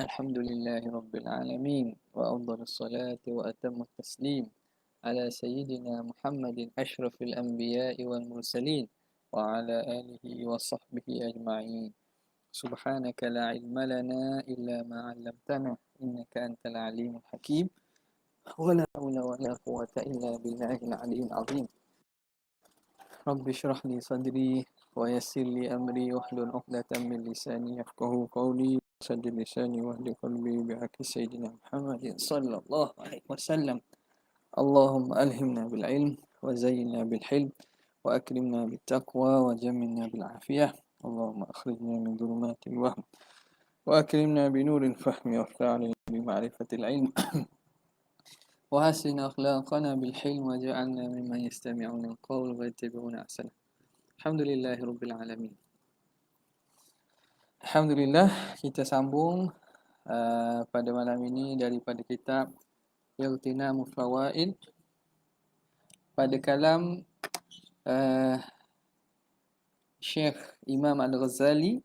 الحمد لله رب العالمين وأفضل الصلاة وأتم التسليم على سيدنا محمد أشرف الأنبياء والمرسلين وعلى آله وصحبه أجمعين. سبحانك لا علم لنا إلا ما علمتنا إنك أنت العليم الحكيم ولا حول ولا قوة إلا بالله العلي العظيم. رب اشرح لي صدري ويسر لي أمري واحلل عقدة من لساني يفقهوا قولي سد لساني واهد قلبي بحق سيدنا محمد صلى الله عليه وسلم. اللهم ألهمنا بالعلم وزينا بالحلم وأكرمنا بالتقوى وجملنا بالعافية. اللهم أخرجنا من ظلمات الوهم وأكرمنا بنور الفهم وافتح علينا بمعرفة العلم وحسن أخلاقنا بالحلم وجعلنا ممن يستمعون القول ويتبعون أحسنه. Alhamdulillah Rabbil Alamin. Alhamdulillah, kita sambung pada malam ini daripada kitab Ightinamul Fawaid pada kalam Syekh Imam Al-Ghazali,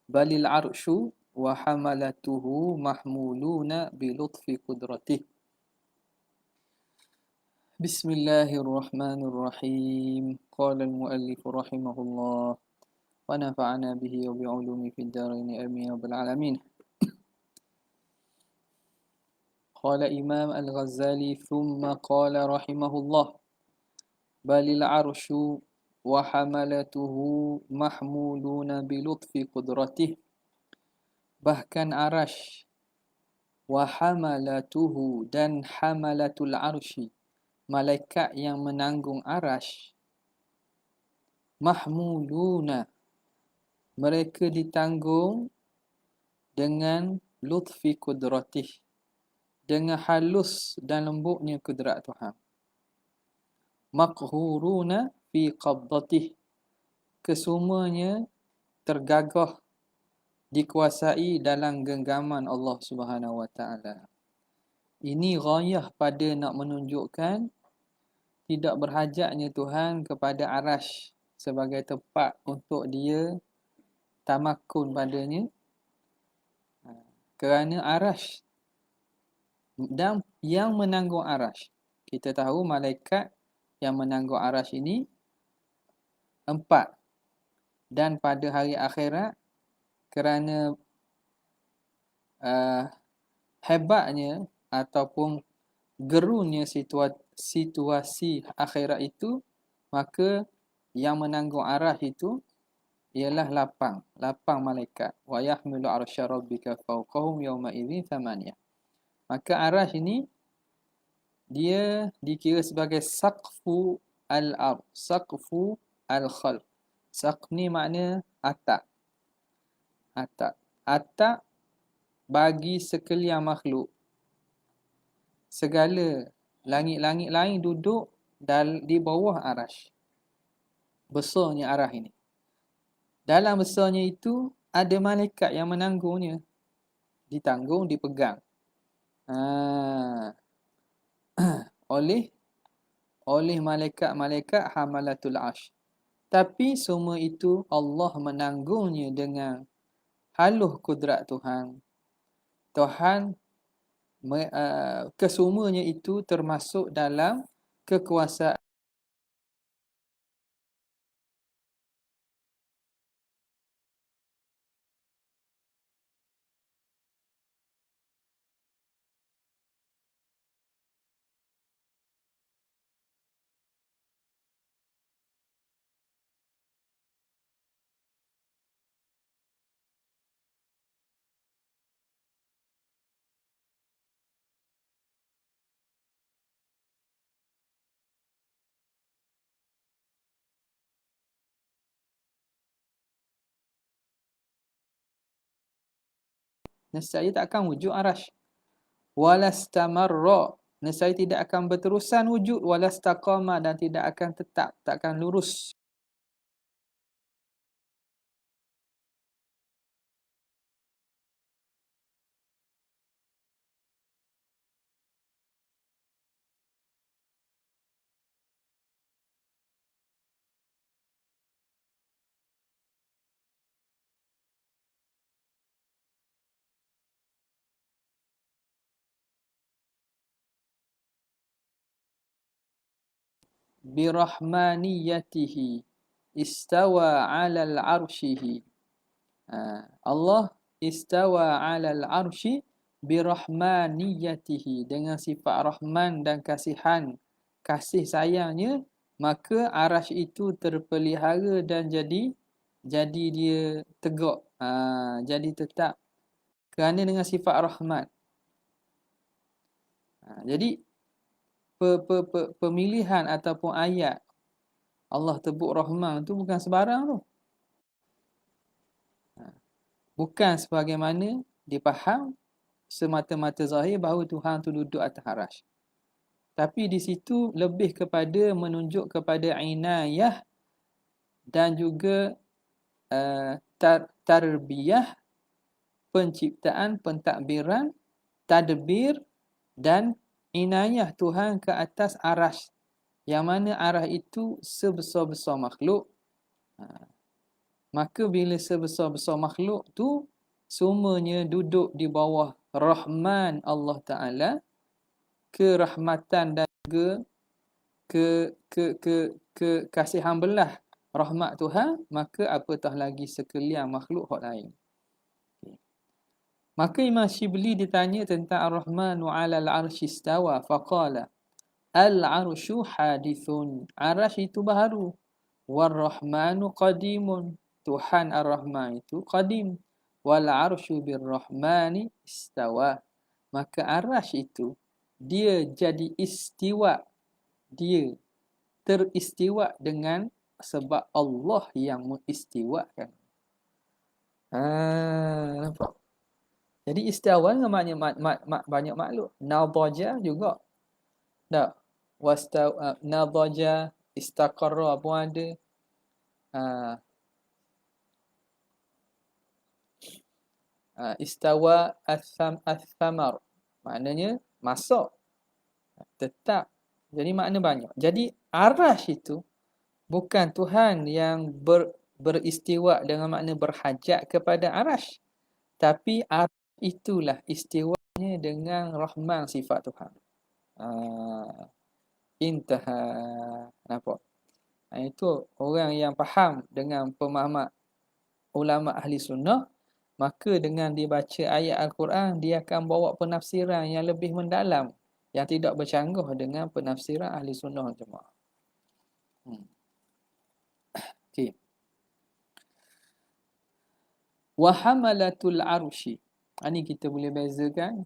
balil arsyu wa hamalatuhu mahmuluna bi lutfi qudratih. Bismillahirrahmanirrahim. Qala al-muallif rahimahullah wa nafa'ana bihi wa bi'ulumi fid dharain amin ya rabbal alamin. Qala Imam Al-Ghazali thumma qala rahimahullah balil arsyu wa hamalatuhu mahmuluna bi lutfi qudratih. Bahkan arash wa hamalatuhu dan hamalatul arsy, malaikat yang menanggung arash, mahmuluna, mereka ditanggung dengan lutfi qudratih, dengan halus dan lembutnya kudrat Tuhan. Maqhuruna fi qabdatih, kesemuanya tergagah, dikuasai dalam genggaman Allah Subhanahu wa taala. Ini ghayah pada nak menunjukkan tidak berhajatnya Tuhan kepada arash sebagai tempat untuk dia tamakun padanya, kerana arash dan yang menanggung arash, kita tahu malaikat yang menanggung arash ini 4, dan pada hari akhirat kerana hebatnya ataupun gerunnya situasi akhirat itu, maka yang menanggung arash itu ialah lapang malaikat. Wa yahmilu arsya rabbika fawqahum yawma idzin thamaniyah. Maka arash ini dia dikira sebagai saqfu al-ard, saqfu al-khalq. Saqf ni makna atap. Atap bagi sekalian makhluk. Segala langit-langit lain duduk di bawah arash. Besarnya arash ini. Dalam besarnya itu ada malaikat yang menanggungnya. Ditanggung, dipegang. oleh malaikat-malaikat hamalatul arsh. Tapi semua itu Allah menanggungnya dengan haluh kudrat Tuhan. Tuhan kesemuanya itu termasuk dalam kekuasaan nescaya tak akan wujud arash. Walastamarra, nescaya tidak akan berterusan wujud. Walastaqama, dan tidak akan tetap, tak akan lurus. birahmaniyatihi istawa 'alal 'arsyihi. Allah istawa 'alal 'arsyi birahmaniyatihi, dengan sifat rahman dan kasihan, kasih sayangnya, maka arasy itu terpelihara dan jadi dia tegak, jadi tetap kerana dengan sifat rahmat. Jadi pemilihan ataupun ayat Allah sebut Rahman tu bukan sebarang tu. Bukan sebagaimana dipaham semata-mata zahir bahawa Tuhan tu duduk atas arasy. Tapi di situ lebih kepada menunjuk kepada inayah dan juga tarbiyah, penciptaan, pentadbiran, tadbir dan inayah Tuhan ke atas arasy. Yang mana arasy itu sebesar-besar makhluk. Maka bila sebesar-besar makhluk tu semuanya duduk di bawah Rahman Allah Ta'ala, kerahmatan dan juga kasihan belah rahmat Tuhan, maka apatah lagi sekalian makhluk hak lain. Maka Imam Shibli ditanya tentang Ar-Rahmanu 'alal 'arsy istawa, faqala al-'arsyu hadithun, arasy itu baru, war-Rahmanu qadimun, Tuhan Ar-Rahman itu qadim, wal 'arsyu bir-Rahmani istawa, maka arasy itu dia jadi istiwa, dia teristiwa dengan sebab Allah yang mengistiwakan. Nampak? Jadi istiwa dengan banyak makhluk. Nadaja juga. Tak? Nadaja, istaqarra pun ada. Istawa as-samar. Maknanya masak. Tetap. Jadi makna banyak. Jadi arasy itu bukan Tuhan yang beristiwa dengan makna berhajat kepada arasy. Tapi arasy itulah istiwanya dengan Rahman sifat Tuhan. Intaha. Nampak? Itu orang yang faham dengan pemahaman ulama ahli sunnah, maka dengan dibaca ayat Al-Quran, dia akan bawa penafsiran yang lebih mendalam, yang tidak bercanggah dengan penafsiran ahli sunnah jemaah. Okey. Wa hamalatul arsy. Ini kita boleh bezakan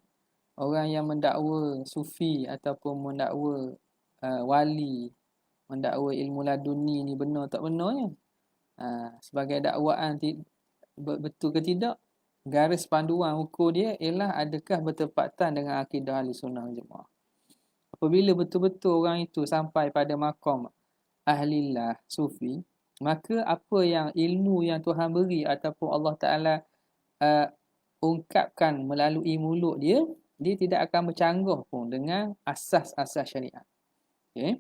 orang yang mendakwa sufi ataupun mendakwa wali, mendakwa ilmu laduni ni benar tak benarnya. Sebagai dakwaan betul ke tidak, garis panduan ukur dia ialah adakah bertepatan dengan akidah ahli sunnah jemaah. Apabila betul-betul orang itu sampai pada maqam ahlillah, sufi, maka apa yang ilmu yang Tuhan beri ataupun Allah Ta'ala ungkapkan melalui mulut dia, dia tidak akan bercanggah pun dengan asas-asas syariat. Okay.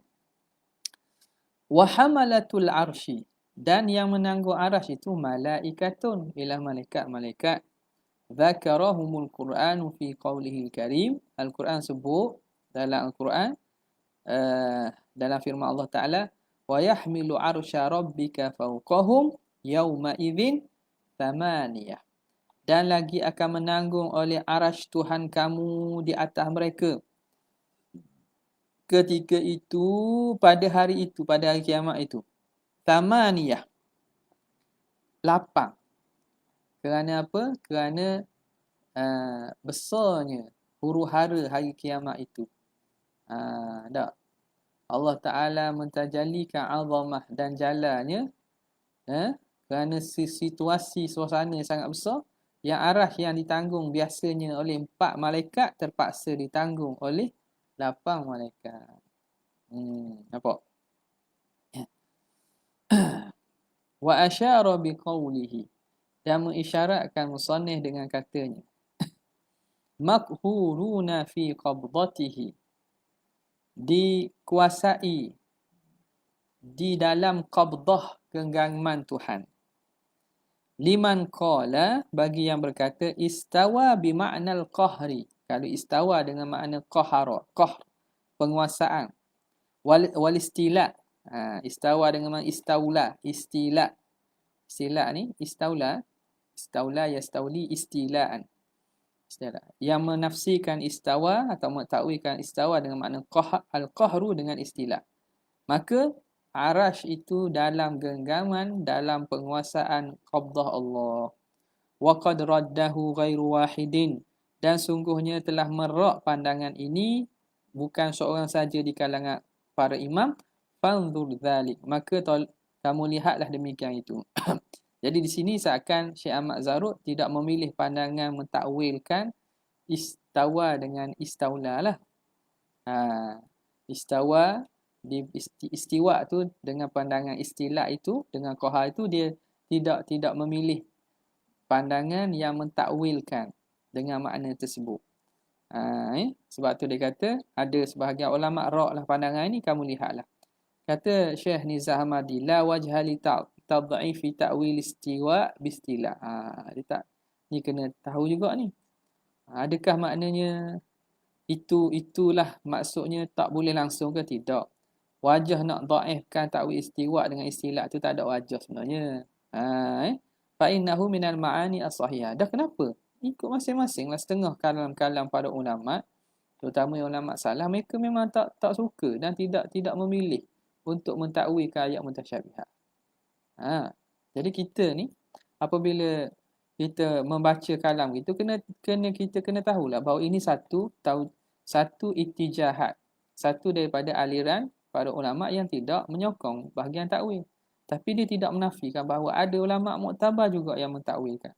Wa hamalatul arsy, dan yang menanggung arasy itu malaikatun, ialah malaikat-malaikat. Zakarahumul Qur'anu fi qawlihil karim, Al-Quran sebut dalam Al-Quran dalam firman Allah Ta'ala, wa yahmilu arsya rabbika fawqahum yawma idzin thamaniyah, dan lagi akan menanggung oleh arasy Tuhan kamu di atas mereka ketika itu, pada hari itu, pada hari kiamat itu. Thamaniyah, 8. Kerana apa? Kerana besarnya huru-hara hari kiamat itu. Tak? Allah Ta'ala mentajallikan azamah dan jalannya, kerana situasi suasana sangat besar, yang arasy yang ditanggung biasanya oleh 4 malaikat terpaksa ditanggung oleh 8 malaikat. Nampak? Wa asyara biqaulihi, dan mengisyaratkan musannif dengan katanya, makhuruna fi qabdatihi, dikuasai di dalam qabdah, genggaman Tuhan. Liman qala, bagi yang berkata istawa bima'nal qahri, kalau istawa dengan makna qahara, qahr, penguasaan, wal istila, Istawa dengan mana istaula, istila. Istila ni istaula, istaula yastauli istilaan. Istila. Yang menafsirkan istawa atau mentakwilkan istawa dengan makna al-qahru dengan istila. Maka arash itu dalam genggaman, dalam penguasaan qabdah Allah. Wa qad raddahu ghairu wahidin, dan sungguhnya telah merak pandangan ini bukan seorang saja di kalangan para imam. Fanzur dzalik, maka kamu lihatlah demikian itu. Jadi di sini seakan Syekh Ahmad Zarruq tidak memilih pandangan mentakwilkan istawa dengan istaula lah. Istawa di istiwa tu dengan pandangan istila itu, dengan qahar itu, dia tidak memilih pandangan yang mentakwilkan dengan makna tersebut. Sebab tu dia kata ada sebahagian ulama rak lah pandangan ini, kamu lihatlah. Kata Syekh Nizam Hamadi, la wajha li tad'ifi ta'wil istiwa bistila. Dia tak, ni kena tahu juga ni. Adakah maknanya itulah maksudnya tak boleh langsung ke tidak? Wajah nak dhaifkan ta'wil istiwa dengan istilah tu tak ada wajah sebenarnya. Fa innahu minal ma'ani as-sahihah. Dah kenapa? Ikut masing-masing lah. Setengah kalam-kalam para ulama, terutama ulama salah, mereka memang tak suka dan tidak memilih untuk mentakwilkan ayat mutasyabihat. Jadi kita ni apabila kita membaca kalam itu kita kena tahulah bahawa ini satu ittijahat, satu daripada aliran para ulama yang tidak menyokong bahagian takwil. Tapi dia tidak menafikan bahawa ada ulama muktabar juga yang mentakwilkan.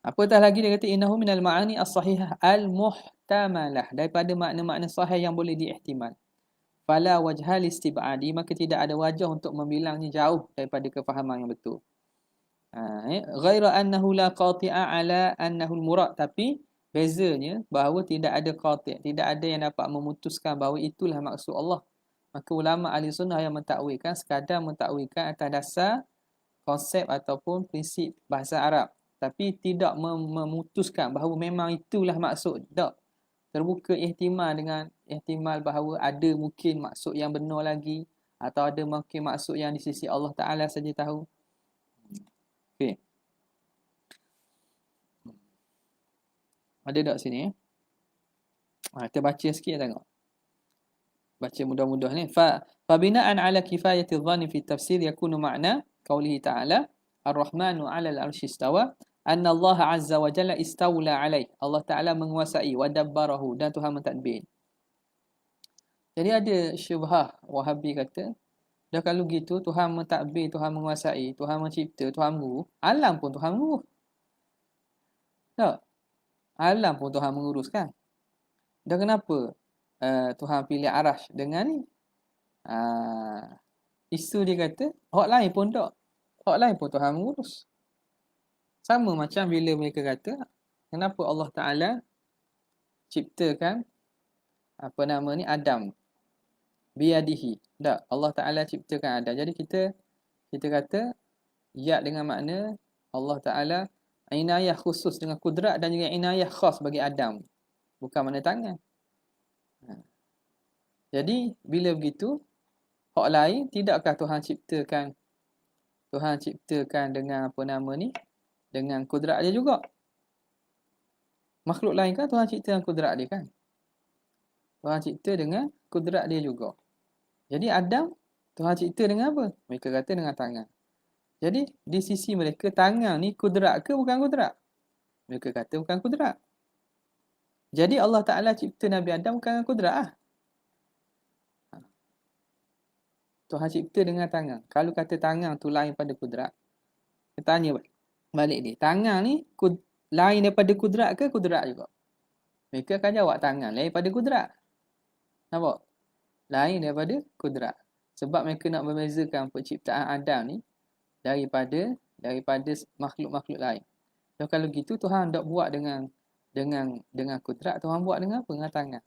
Apatah lagi dia kata innahu minal ma'ani as-sahihah al-muhtamalah, daripada makna-makna sahih yang boleh diihtimal. Fala wajhal istibadi, maka tidak ada wajah untuk membilangnya jauh daripada kefahaman yang betul. Ghaira annahu la qati'a ala annahu al-murad, tapi bezanya bahawa tidak ada qati', tidak ada yang dapat memutuskan bahawa itulah maksud Allah. Maka ulama ahli sunnah yang mentakwilkan sekadar mentakwilkan atas dasar konsep ataupun prinsip bahasa Arab, tapi tidak memutuskan bahawa memang itulah maksud. Tak. Terbuka ihtimal dengan ihtimal bahawa ada mungkin maksud yang benar lagi, atau ada mungkin maksud yang di sisi Allah Ta'ala saja tahu. Okey. Ada tak sini? Kita baca sikit tengok. Baca mudah-mudah ni. Fa bina'an ala kifayati dhanni fi tafsir yakunu ma'na qawlihi ta'ala Ar-Rahmanu 'alal 'arsy istawa, anna Allah 'azza wa jalla istawla 'alaih. Allah Ta'ala menguasai, wa dabbarahu, dan Tuhan mentadbir. Jadi ada syubhah Wahabi kata, dah kalau gitu Tuhan mentadbir, Tuhan menguasai, Tuhan mencipta, Tuhan mengurus, alam pun Tuhan mengurus. Tak? Alam pun Tuhan menguruskan. Dah kenapa Tuhan pilih arash dengan ni? Isu dia kata, hak lain pun tak. Hak lain pun Tuhan mengurus. Sama macam bila mereka kata, kenapa Allah Ta'ala ciptakan Adam biadihi. Tak, Allah Ta'ala ciptakan Adam. Jadi kita kata ya dengan makna Allah Ta'ala inayah khusus dengan kudrat, dan juga inayah khas bagi Adam. Bukan makna tangan. Jadi bila begitu, hak lain tidakkah Tuhan ciptakan dengan dengan kudrat dia juga. Makhluk lain kan Tuhan cipta dengan kudrat dia kan. Tuhan cipta dengan kudrat dia juga. Jadi Adam Tuhan cipta dengan apa? Mereka kata dengan tangan. Jadi di sisi mereka tangan ni kudrat ke bukan kudrat? Mereka kata bukan kudrat. Jadi Allah Ta'ala cipta Nabi Adam bukan dengan kudrat lah. Tuhan cipta dengan tangan. Kalau kata tangan tu lain pada kudrat, kita tanya balik dia. Tangan ni lain daripada kudrat ke kudrat juga? Mereka akan jawab tangan lain daripada kudrat. Nampak? Lain daripada kudrat. Sebab mereka nak membezakan penciptaan Adam ni daripada makhluk-makhluk lain. Dan kalau gitu Tuhan tak buat dengan kudrat, Tuhan buat dengan apa? Dengan tangan.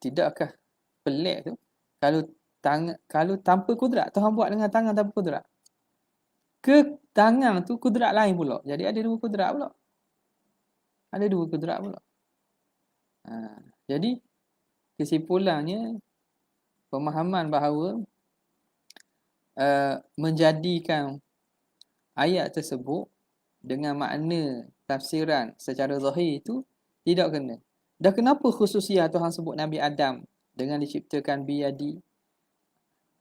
Tidakkah pelik tu? Kalau tanpa kudrat, Tuhan buat dengan tangan tanpa kudrat. Ke tangan tu kudrat lain pula. Jadi ada dua kudrat pula. Ada dua kudrat pula. Jadi kesimpulannya pemahaman bahawa menjadikan ayat tersebut dengan makna tafsiran secara zahir itu tidak kena. Dah kenapa khususiah Tuhan sebut Nabi Adam dengan diciptakan biyadi?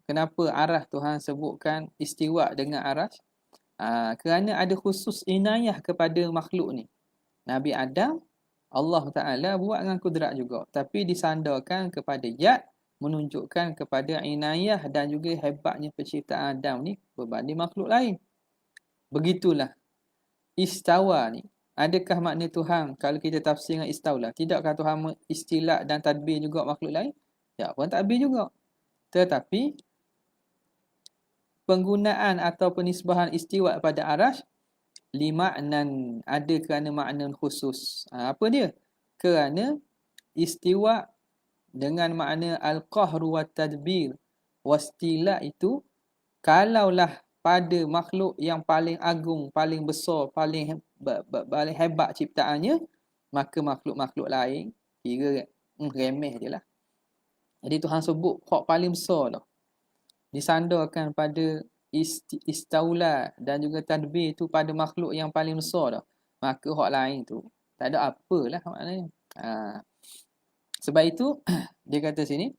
Kenapa arah Tuhan sebutkan istiwa dengan arah? Kerana ada khusus inayah kepada makhluk ni. Nabi Adam, Allah Ta'ala buat dengan kudrat juga. Tapi disandarkan kepada yad, menunjukkan kepada inayah dan juga hebatnya penciptaan Adam ni berbanding makhluk lain. Begitulah. Istawa ni. Adakah makna Tuhan kalau kita tafsir dengan istaulah? Tidakkah Tuhan istilah dan tadbir juga makhluk lain? Ya, pun tadbir juga. Tetapi penggunaan atau penisbahan istiwa pada arash limaknan, ada kerana makna khusus. Apa dia? Kerana istiwa dengan makna al-qahru wa tadbir wastila itu, kalaulah pada makhluk yang paling agung, paling besar, paling hebat ciptaannya, maka makhluk-makhluk lain kira remeh je lah. Jadi Tuhan sebut hak paling besar dah, disandarkan pada istaula dan juga tadbir itu pada makhluk yang paling besar dah. Maka hak lain tu tak ada apalah maknanya. Sebab itu dia kata sini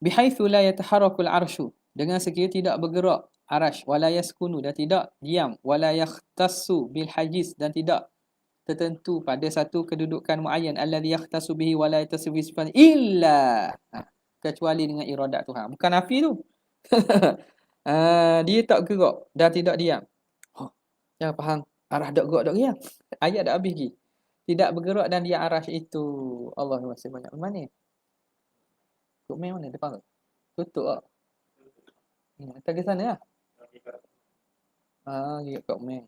bihaitsu la yataharrakul arsyu, dengan sekiranya tidak bergerak arash, wala yaskunu, dan tidak diam, wala yakhtassu bil hajiz, dan tidak tertentu pada satu kedudukan muayyan, alladhi yakhtassu bihi wala yattasifu sifatan illa, kecuali dengan iradat Tuhan. Bukan nafi tu. Dia tak gerak dan tidak diam. Jangan faham arah tak gerak tak diam. Ayat dah habis lagi. Tidak bergerak dan dia arash itu. Allah masih banyak. Mana? Kok main mana depan tu? Tutup tak? Kita ke sana lah. Dia kat main.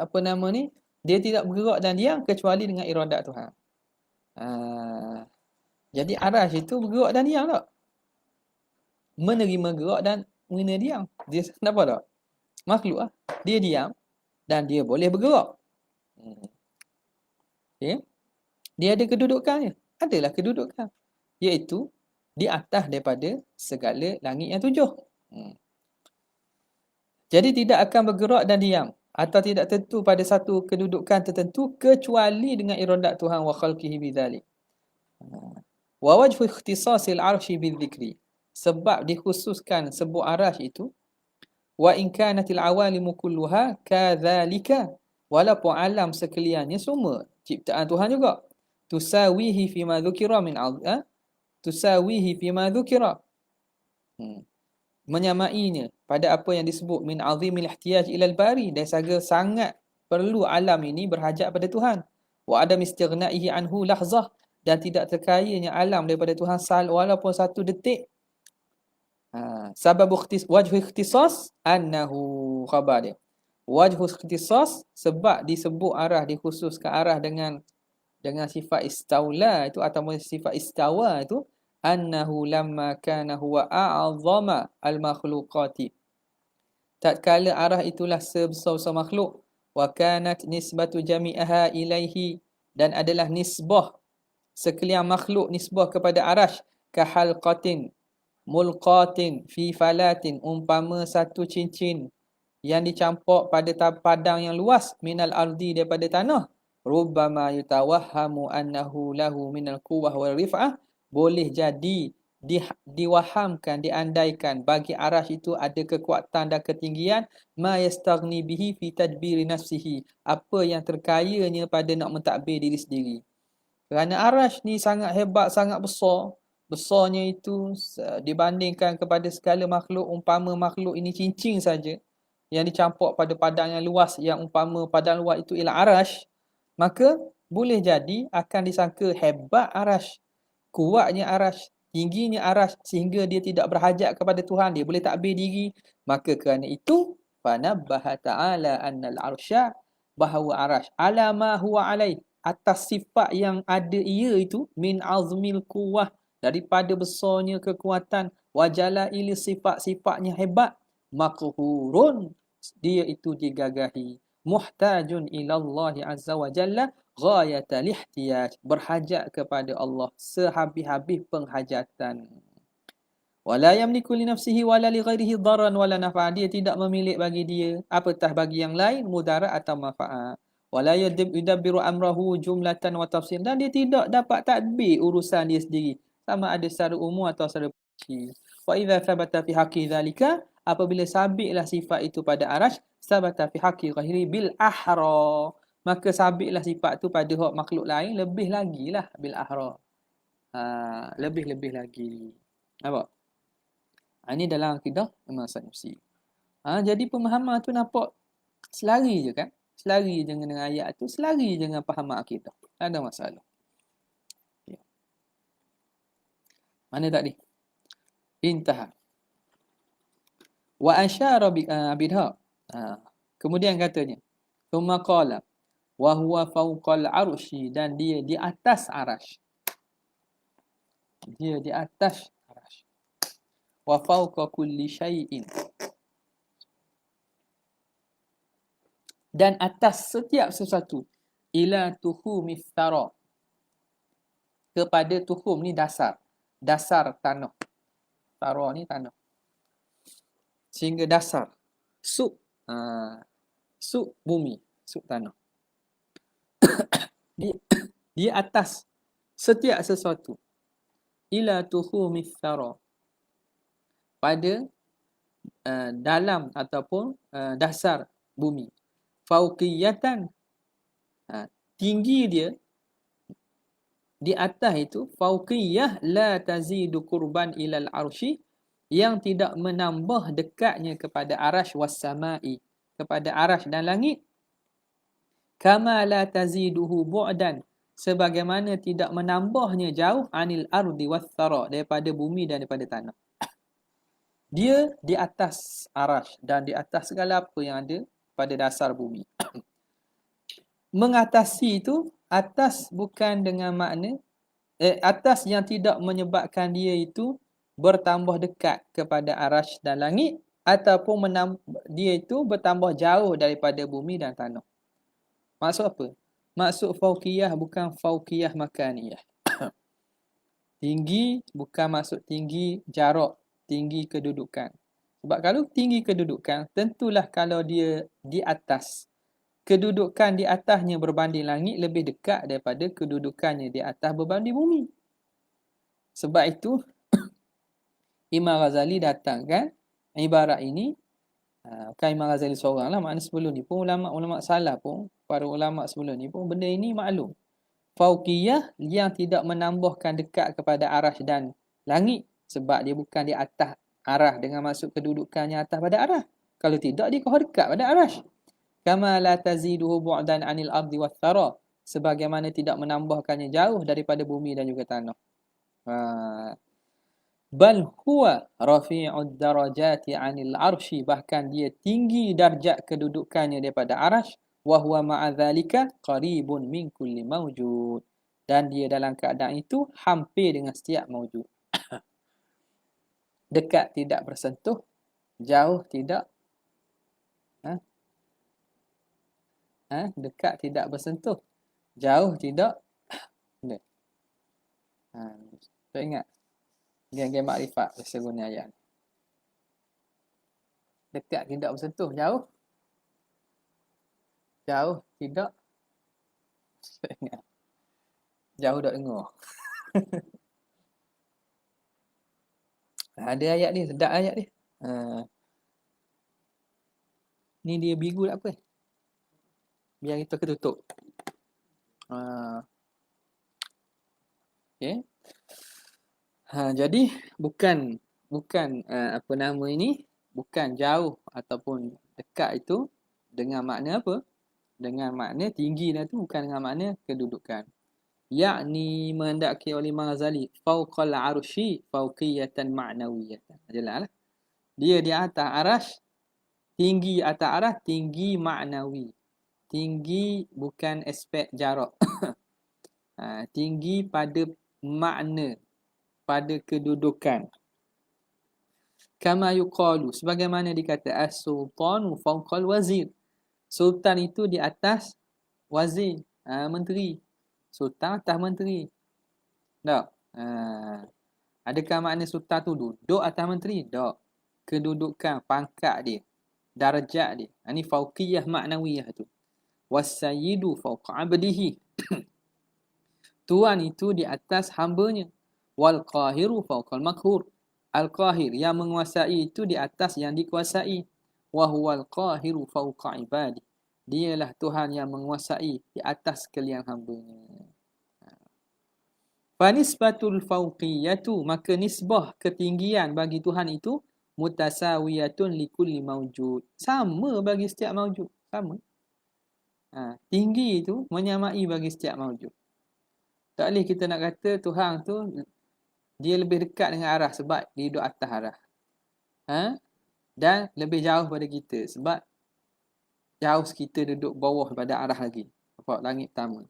Apa nama ni? Dia tidak bergerak dan diam kecuali dengan iradat Tuhan. Jadi arash itu bergerak dan diam tak? Menerima gerak dan mengenai diam. Dia kenapa tak? Makhluk lah. Dia diam dan dia boleh bergerak. Okay. Dia ada kedudukannya. Adalah kedudukan. Iaitu di atas daripada segala langit yang 7. Jadi tidak akan bergerak dan diam atau tidak tentu pada satu kedudukan tertentu kecuali dengan iradat Tuhan wa khalqihi bidzalik. Wa wajhu ikhtisasil arsy bidzikri, sebab dikhususkan sebut arash itu, wa in kanatil awalimu kulluha kadzalika, walaupun alam sekaliannya semua ciptaan Tuhan juga, tusawihi fima dzukira min tusawihi fima dzukira, menyamainya pada apa yang disebut min azimil ihtiyaj ilal bari, dari sangat perlu alam ini berhajat pada Tuhan, wa adam istighnaihi anhu lahzah, dan tidak terkayanya alam daripada Tuhan walaupun satu detik. Sebab wajhu ikhtisas annahu khabar dia. Wajhu ikhtisas, sebab disebut arah, dikhususkan arah dengan sifat istaula itu atau sifat istawa itu, annahu lamma kana huwa a'zama al-makhluqati, tatkala arah itulah sebesar-besar makhluk, wa kanat nisbatu jami'aha ilaihi, dan adalah nisbah sekalian makhluk nisbah kepada arash, kahalqatin mulqatin fi falatin, umpama satu cincin yang dicampak pada padang yang luas, minal ardi, daripada tanah, rubbama yutawahhamu annahu lahu minal quwwah wal rif'ah, boleh jadi diwahamkan, diandaikan bagi arash itu ada kekuatan dan ketinggian, ma yastaghni bihi fi tadbiri nafsihi, apa yang terkayanya pada nak mentadbir diri sendiri. Kerana arash ni sangat hebat, sangat besar. Besarnya itu dibandingkan kepada segala makhluk, umpama makhluk ini cincin saja yang dicampak pada padang yang luas, yang umpama padang luas itu ialah arash, maka boleh jadi akan disangka hebat arash, kuatnya arash, tingginya arash, sehingga dia tidak berhajat kepada Tuhan, dia boleh takbir diri. Maka kerana itu fanabbaha ta'ala annal arsya, bahawa arash ala ma huwa alaih, atas sifat yang ada ia itu, min azmil quwwah, daripada besarnya kekuatan, wajalaili, sifat-sifatnya hebat, maqhurun, dia itu digagahi, muhtajun ila Allah azza wa jalla ghayatal ihtiyaj, berhajat kepada Allah sehabis-habis penghajatan. Wala yamliku li nafsihi wala li ghairihi darran wala nafa'a, dia tidak memiliki bagi dia apatah bagi yang lain mudarat atau manfaat. Wala yudabbiru amrahu jumlatan wa tafsil, dan dia tidak dapat tadbir urusan dia sendiri, sama ada secara umum atau secara rinci. Wa idza thabata fi haqqi dzalika, apabila sabitlah sifat itu pada arash, thabata fi haqqi ghairi bil ahra, maka sabitlah sifat itu pada hak makhluk lain lebih lagilah bil ahra. Lebih-lebih lagi. Nampak? Ini dalam akidah Imam Sanusi. Jadi pemahaman tu nampak selari je kan? Selari je dengan ayat tu, selari je dengan pahaman akidah. Tak ada masalah. Okay. Mana tadi? Intaha. Wa asyara bidha. Kemudian katanya, thumma qala wa huwa fawqal arsy, dan dia di atas arash. Dia di atas arash. Wa fawqa kulli syai'in, dan atas setiap sesuatu, ila tuhumith thara, kepada tuhum ni dasar tanah. Thara ni tanah. Sehingga dasar sub bumi, sub tanah. Di atas setiap sesuatu, ila tuhumith thara, pada dalam ataupun dasar bumi. Fauqiyatan, tinggi dia di atas itu, fauqiyah la tazidu qurban ilal arsy, yang tidak menambah dekatnya kepada arash was samai, kepada arash dan langit. Kama la taziduhu bu'dan, sebagaimana tidak menambahnya jauh anil ardi was thara, daripada bumi dan daripada tanah. Dia di atas arash dan di atas segala apa yang ada pada dasar bumi. Mengatasi itu, atas bukan dengan makna atas yang tidak menyebabkan dia itu bertambah dekat kepada arash dan langit, ataupun dia itu bertambah jauh daripada bumi dan tanah. Maksud apa? Maksud fauqiyah bukan fauqiyah makaniyah. Tinggi bukan maksud tinggi jarak, tinggi kedudukan. Sebab kalau tinggi kedudukan, tentulah kalau dia di atas, kedudukan di atasnya berbanding langit lebih dekat daripada kedudukannya di atas berbanding bumi. Sebab itu Imam Ghazali datangkan ibarat ini, bukan Imam Ghazali seorang lah, maknanya sebelum ni pun ulama salaf pun, para ulama sebelum ni pun benda ini maklum. Fauqiyah yang tidak menambahkan dekat kepada arash dan langit, sebab dia bukan di atas arash dengan maksud kedudukannya atas pada arash. Kalau tidak, dia kau dekat pada arash. Kama la taziduhu bu'dan anil ardi was thara, sebagaimana tidak menambahkannya jauh daripada bumi dan juga tanah. Bal huwa rafi'ud darajati anil arsy, bahkan dia tinggi darjat kedudukannya daripada arash. Wa huwa ma'adzalika qaribun min kulli mawjud, dan dia dalam keadaan itu hampir dengan setiap mawjud. Dekat tidak bersentuh, jauh tidak dekat tidak bersentuh, jauh tidak. Tak ingat geng-geng makrifat biasa guna ayat. Dekat tidak bersentuh, jauh tidak. Tak ingat. Jauh tak dengar. Ada ayat ni, sedap ayat ni. Ni dia biru tak apa. Biar kita ketutup. Okay. Jadi bukan apa nama ini, bukan jauh ataupun dekat itu dengan makna apa? Dengan makna tinggi dah tu, bukan dengan makna kedudukan. Yakni menghendaki oleh Imam Ghazali fauqal arsy fauqiyatan ma'nawiyatan. Jelaslah. Dia di atas arash, tinggi atas arash, tinggi maknawi. Tinggi bukan aspek jarak. Tinggi pada makna, pada kedudukan. Kama yuqalu, sebagaimana dikata as-sultanu fawqal wazir, Sultan itu di atas wazir, menteri. Sultan atas menteri. Tak? Adakah makna sultan tu duduk atas menteri? Tak. Kedudukan, pangkat dia, darjat dia. Ini fauqiyah maknawiyah tu. Wasayyidu fauqa abdihi. Tuan itu di atas hambanya. Wal qahiru fauqal makhur. Al-qahir yang menguasai itu di atas yang dikuasai. Wa huwal qahiru fauqa ibadi. Dialah Tuhan yang menguasai di atas sekalian hambanya. Fanisbatul fauqiyatu, maka nisbah ketinggian bagi Tuhan itu mutasawiyatun likulli mawjud. Sama bagi setiap mawjud. Sama. Tinggi itu menyamai bagi setiap mawjud. Tak boleh kita nak kata Tuhan tu dia lebih dekat dengan arah sebab dia duduk atas arah. Dan lebih jauh pada kita sebab jauh kita duduk bawah pada arah lagi. Nampak langit pertama.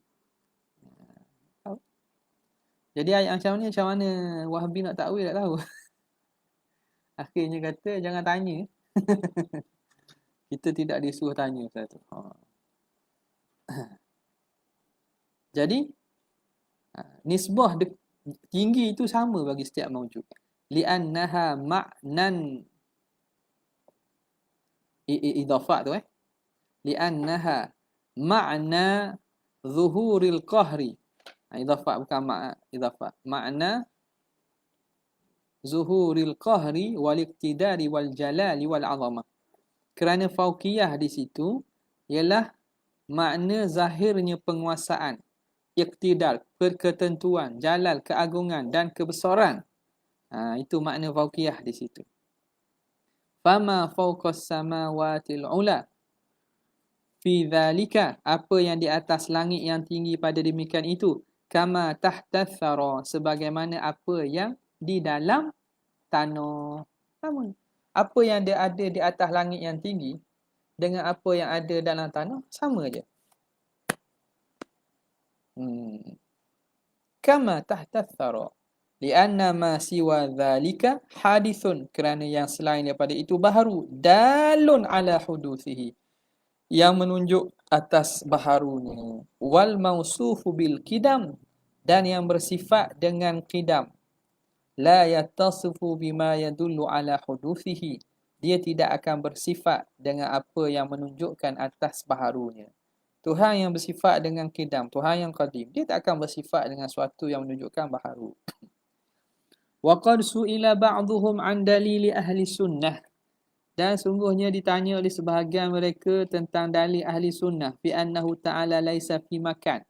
Jadi ayat macam mana Wahabi nak takwil tak tahu. Akhirnya kata jangan tanya. Kita tidak disuruh tanya satu. Jadi nisbah tinggi itu sama bagi setiap mawjud. Li'annaha ma'nan idafat tu li'annaha ma'na zuhuril qahri. Idafat bukan idafat. Makna zuhuril qahri wal iqtidari wal jalali wal azamah. Kerana fauqiyah di situ ialah makna zahirnya penguasaan, iqtidar, ketentuan, jalal, keagungan dan kebesaran. Itu makna fauqiyah di situ. Fama fawqas samawatil ula fi dhalika, apa yang di atas langit yang tinggi pada demikian itu, kama tahtas thara, sebagaimana apa yang di dalam tanah. Sama. Apa yang dia ada di atas langit yang tinggi dengan apa yang ada dalam tanah sama je. Kama tahtas thara, lianna ma siwa dhalika hadithun, kerana yang selain daripada itu baharu, dalun ala hudusihi, yang menunjuk atas baharunya, wal mausufu bil qidam, dan yang bersifat dengan qidam, la yattasifu bima yadullu ala hudusihi, dia tidak akan bersifat dengan apa yang menunjukkan atas baharunya. Tuhan yang bersifat dengan qidam, Tuhan yang qadim, dia tak akan bersifat dengan sesuatu yang menunjukkan baharu. Wa qad su'ila ba'dhum an dalili ahli sunnah, dan sungguhnya ditanya oleh sebahagian mereka tentang dalil ahli sunnah fi annahu ta'ala laisa fi makan,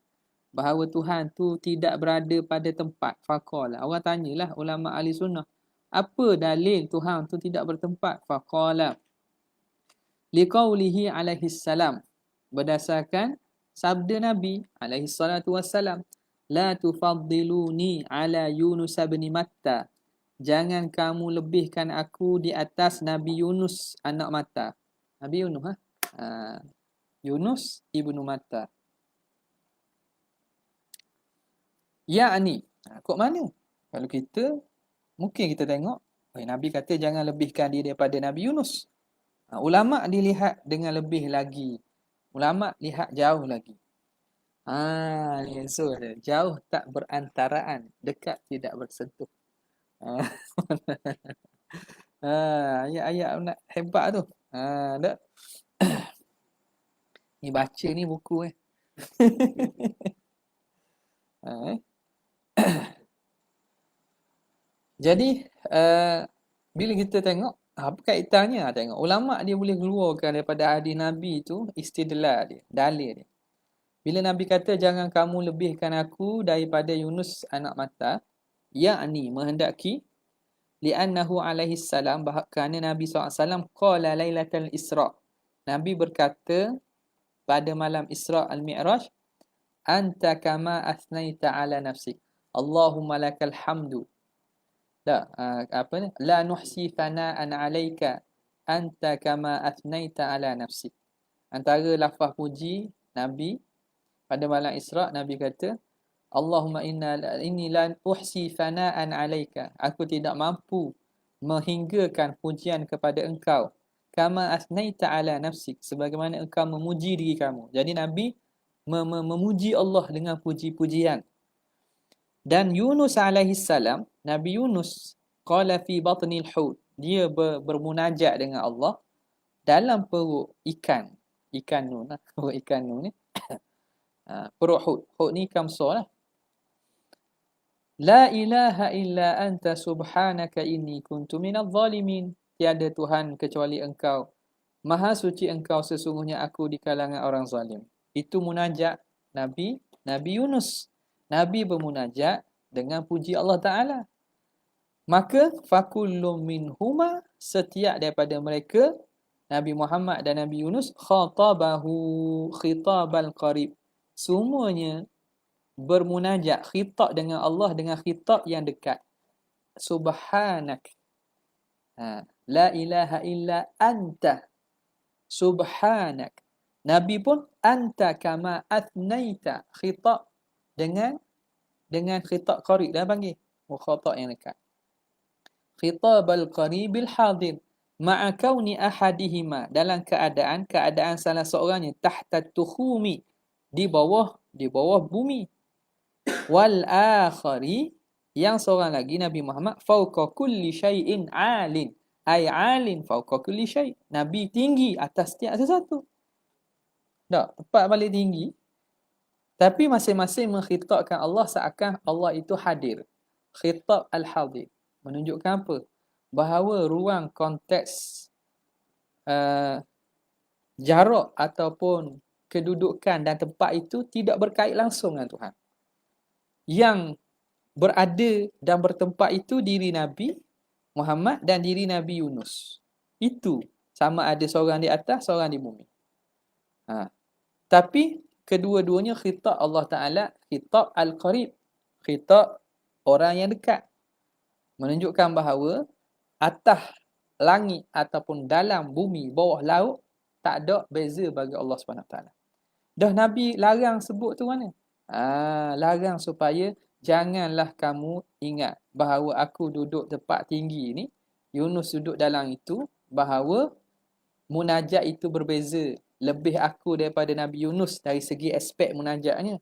bahawa Tuhan tu tidak berada pada tempat. Faqala, orang tanyalah ulama ahli sunnah, apa dalil Tuhan tu tidak bertempat? Faqala liqaulihi alaihi salam, berdasarkan sabda Nabi alaihi salatu wassalam, la tufaddiluni ala Yunus bin Matta, jangan kamu lebihkan aku di atas Nabi Yunus anak Matta. Nabi Yunus Yunus ibnu Matta. Yakni, kok mana? Kalau kita mungkin kita tengok Nabi kata jangan lebihkan dia daripada Nabi Yunus. Ulama dilihat dengan lebih lagi. Ulama lihat jauh lagi. So jauh tak berantaraan, dekat tidak bersentuh. Ayat-ayat nak hebat tu. Tak? Ni baca ni buku Jadi bila kita tengok apa kaitannya, tengok ulama dia boleh keluarkan daripada hadis Nabi tu istidlal dia, dalil dia. Bila Nabi kata jangan kamu lebihkan aku daripada Yunus anak Matta, yakni menghendaki li'annahu alaihi salam, kerana Nabi SAW qala lailatul Isra, Nabi berkata pada malam Isra al-Mi'raj, anta kama asnaita ala nafsik, Allahumma lakal hamdu, la nuhsi thana'an 'alaika anta kama asnaita ala nafsik. Antara lafaz puji Nabi pada malam Isra, Nabi kata Allahumma inni la uhsi thana'an 'alaika, aku tidak mampu menghinggakan pujian kepada engkau kama asnaita ala nafsik, sebagaimana engkau memuji diri kamu. Jadi Nabi memuji Allah dengan puji-pujian. Dan Yunus alaihi salam, Nabi Yunus, qala fi batnil hut, dia bermunajat dengan Allah dalam perut ikan nun, perut ikan nun ni. Perut hut. Hut ni ikan besar lah. La ilaha illa anta subhanaka inni kuntu minadh zalimin. Tiada Tuhan kecuali engkau. Maha suci engkau, sesungguhnya aku di kalangan orang zalim. Itu munajat Nabi Yunus. Nabi bermunajat dengan puji Allah Ta'ala. Maka fakullum minhuma, setiap daripada mereka, Nabi Muhammad dan Nabi Yunus, khatabahu khitabal qarib. Semuanya bermunajat, khitab dengan Allah dengan khitab yang dekat. Subhanak. La ilaha illa anta. Subhanak. Nabi pun anta kama athnaita, khitab dengan khitab qarib. Dah panggil khitab yang dekat. Khitabal qaribil hadir ma'a kauni ahadihima, dalam keadaan salah seorangnya tahta tukhumi, di bawah bumi. Wal akhari, yang seorang lagi Nabi Muhammad, fauqa kulli syai'in alin, ay alin fauqa kulli syai', Nabi tinggi atas setiap sesuatu. Tak, tempat paling tinggi. Tapi masing-masing mengkhitabkan Allah seakan Allah itu hadir. Khitab al-hadir menunjukkan apa? Bahawa ruang konteks jarak ataupun kedudukan dan tempat itu tidak berkait langsung dengan Tuhan. Yang berada dan bertempat itu diri Nabi Muhammad dan diri Nabi Yunus. Itu sama ada seorang di atas, seorang di bumi. Tapi kedua-duanya khitab Allah Ta'ala, khitab al-qarib, khitab orang yang dekat. Menunjukkan bahawa atas langit ataupun dalam bumi, bawah laut, tak ada beza bagi Allah SWT. Dah Nabi larang sebut tu mana? Larang supaya janganlah kamu ingat bahawa aku duduk tempat tinggi ni, Yunus duduk dalam itu, bahawa munajat itu berbeza. Lebih aku daripada Nabi Yunus dari segi aspek munajatnya.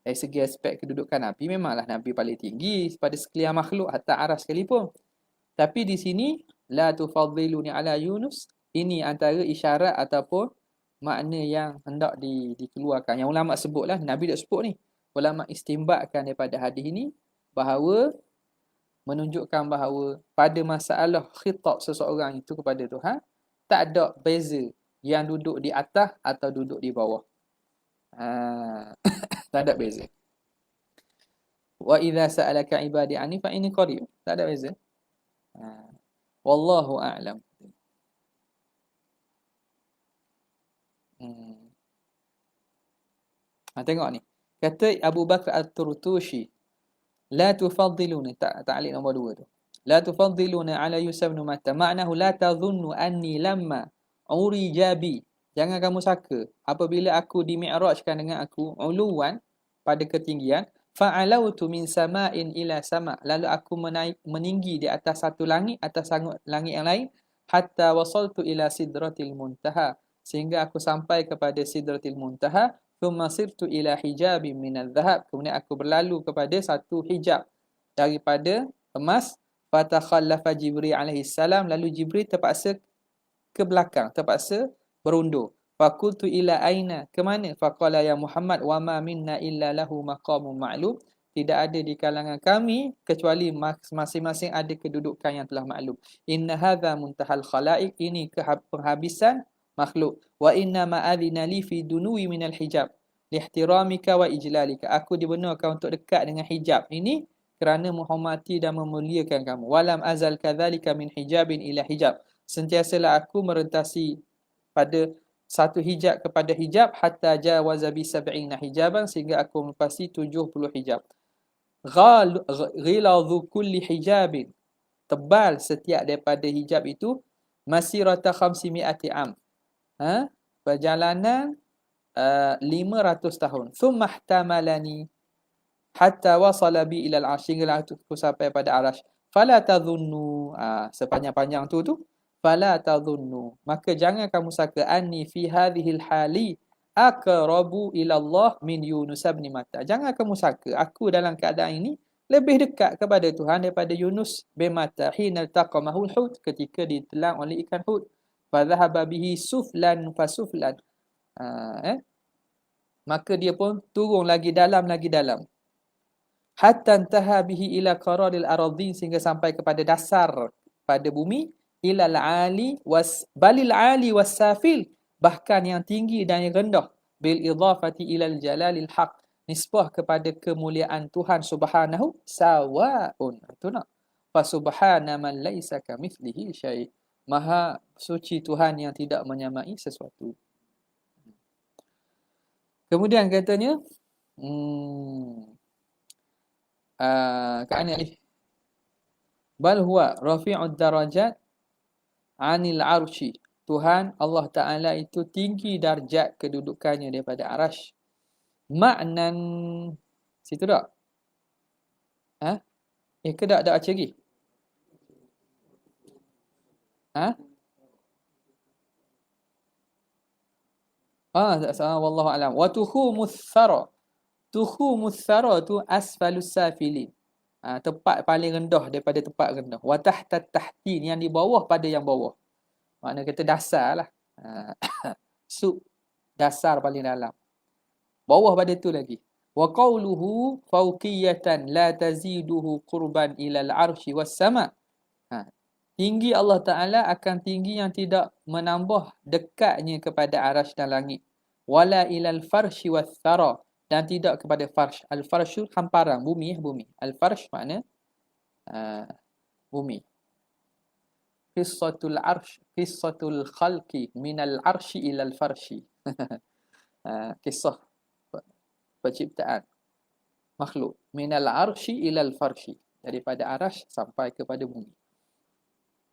Dari segi aspek kedudukan Nabi, memanglah Nabi paling tinggi pada sekalian makhluk, hatta aras sekalipun. Tapi di sini, la tufadhiluni ala Yunus, ini antara isyarat ataupun makna yang hendak dikeluarkan. Yang ulama sebutlah, Nabi tak sebut ni. Ulama istimbatkan daripada hadis ini bahawa menunjukkan bahawa pada masalah khitab seseorang itu kepada Tuhan, tak ada beza yang duduk di atas atau duduk di bawah. Tak ada beza. Wa idza sa'alaka ibadi anni fa inni qarib. Tak ada beza. Wallahu a'lam. Tengok ni. Kata Abu Bakar At-Turtushi, la tufaddiluna, ta'liq nombor 2 tu. La tufaddiluna ala Yusuf bin Matta. Maknahu la tadhunnu anni lamma urijabi. Jangan kamu sangka apabila aku dimi'rajkan dengan aku uluwan pada ketinggian, fa'alautu min sama'in ila sama', lalu aku meninggi di atas satu langit atas langit yang lain, hatta wasaltu ila sidratil muntaha, sehingga aku sampai kepada sidratil muntaha, thumma sirtu ila hijabin minal dhahab, kemudian aku berlalu kepada satu hijab daripada emas, fatakhallafa Jibril alaihi salam, lalu Jibril terpaksa ke belakang, terpaksa berundur. Fakultu ila aina, ke mana? Faqala ya Muhammad wa ma minna illa lahu maqamun ma'lum, tidak ada di kalangan kami kecuali masing-masing ada kedudukan yang telah maklum. Inna hadza muntahal khalaiq, ini penghabisan makhluk. Wa inna ma adina li fi dunuwi minal hijab lihtiramika wa ijlalika, aku dibenarkan untuk dekat dengan hijab ini kerana menghormati dan memuliakan kamu. Walam azal kadzalika min hijabin ila hijab, sentiasalah aku merentasi pada satu hijab kepada hijab, hatta jawaza bi 70 hijaban, sehingga aku melewati 70 hijab. Ghiladhu kulli hijabin, tebal setiap daripada hijab itu, masirata 500 am, perjalanan 500 tahun. Thumma ihtamalani hatta wasala bi ila al-'arsh, hingga aku sampai pada arash. Fala tadhunnu, sepanjang-panjang tu fala tadhunnu, maka jangan kamu sangka anni fi hadhil hali aqrabu ila Allah min Yunus bin Matta. Jangan kamu sangka aku dalam keadaan ini lebih dekat kepada Tuhan daripada Yunus bin Matta hina taqamahul hut, ketika ditelan oleh ikan hut. Fa dhahaba bihi suflan fasuflan. Maka dia pun turun lagi dalam hatta intaha bihi ila qararil aradhin, sehingga sampai kepada dasar pada bumi, ilal ali was balil ali wasafil, bahkan yang tinggi dan yang rendah, bil idafati ilal jalalil haq, nisbah kepada kemuliaan Tuhan subhanahu, sawaun, itu nak fa subhana man laisa kamithlihi syai', maha suci Tuhan yang tidak menyamai sesuatu. Kemudian katanya kan ni bal huwa rafi'ud darajat 'anil 'arsy. Tuhan Allah Taala itu tinggi darjat kedudukannya daripada arasy. Maknan situ tak? Ke tak ada baca lagi? Tak salah, wallahu alam. Wa tukhumus thara. Tukhumus thara tu asfalus safilin. Tempat paling rendah daripada tempat rendah. Wa tahtat tahtin, yang di bawah pada yang bawah. Makna kata dasar lah. Sub, dasar paling dalam. Bawah pada tu lagi. Wa qawluhu fawqiyatan la taziduhu qurban ilal arshi was sama'. Tinggi Allah Ta'ala akan tinggi yang tidak menambah dekatnya kepada arasy dan langit. Wala ilal farshi was thara, dan tidak kepada farsh. Al-farshu hamparan, bumi. Al-farsh makna bumi. Qissatul arsh, qissatul khalqi minal arshi ilal farshi. Kisah penciptaan makhluk minal arshi ilal farshi, daripada arasy sampai kepada bumi.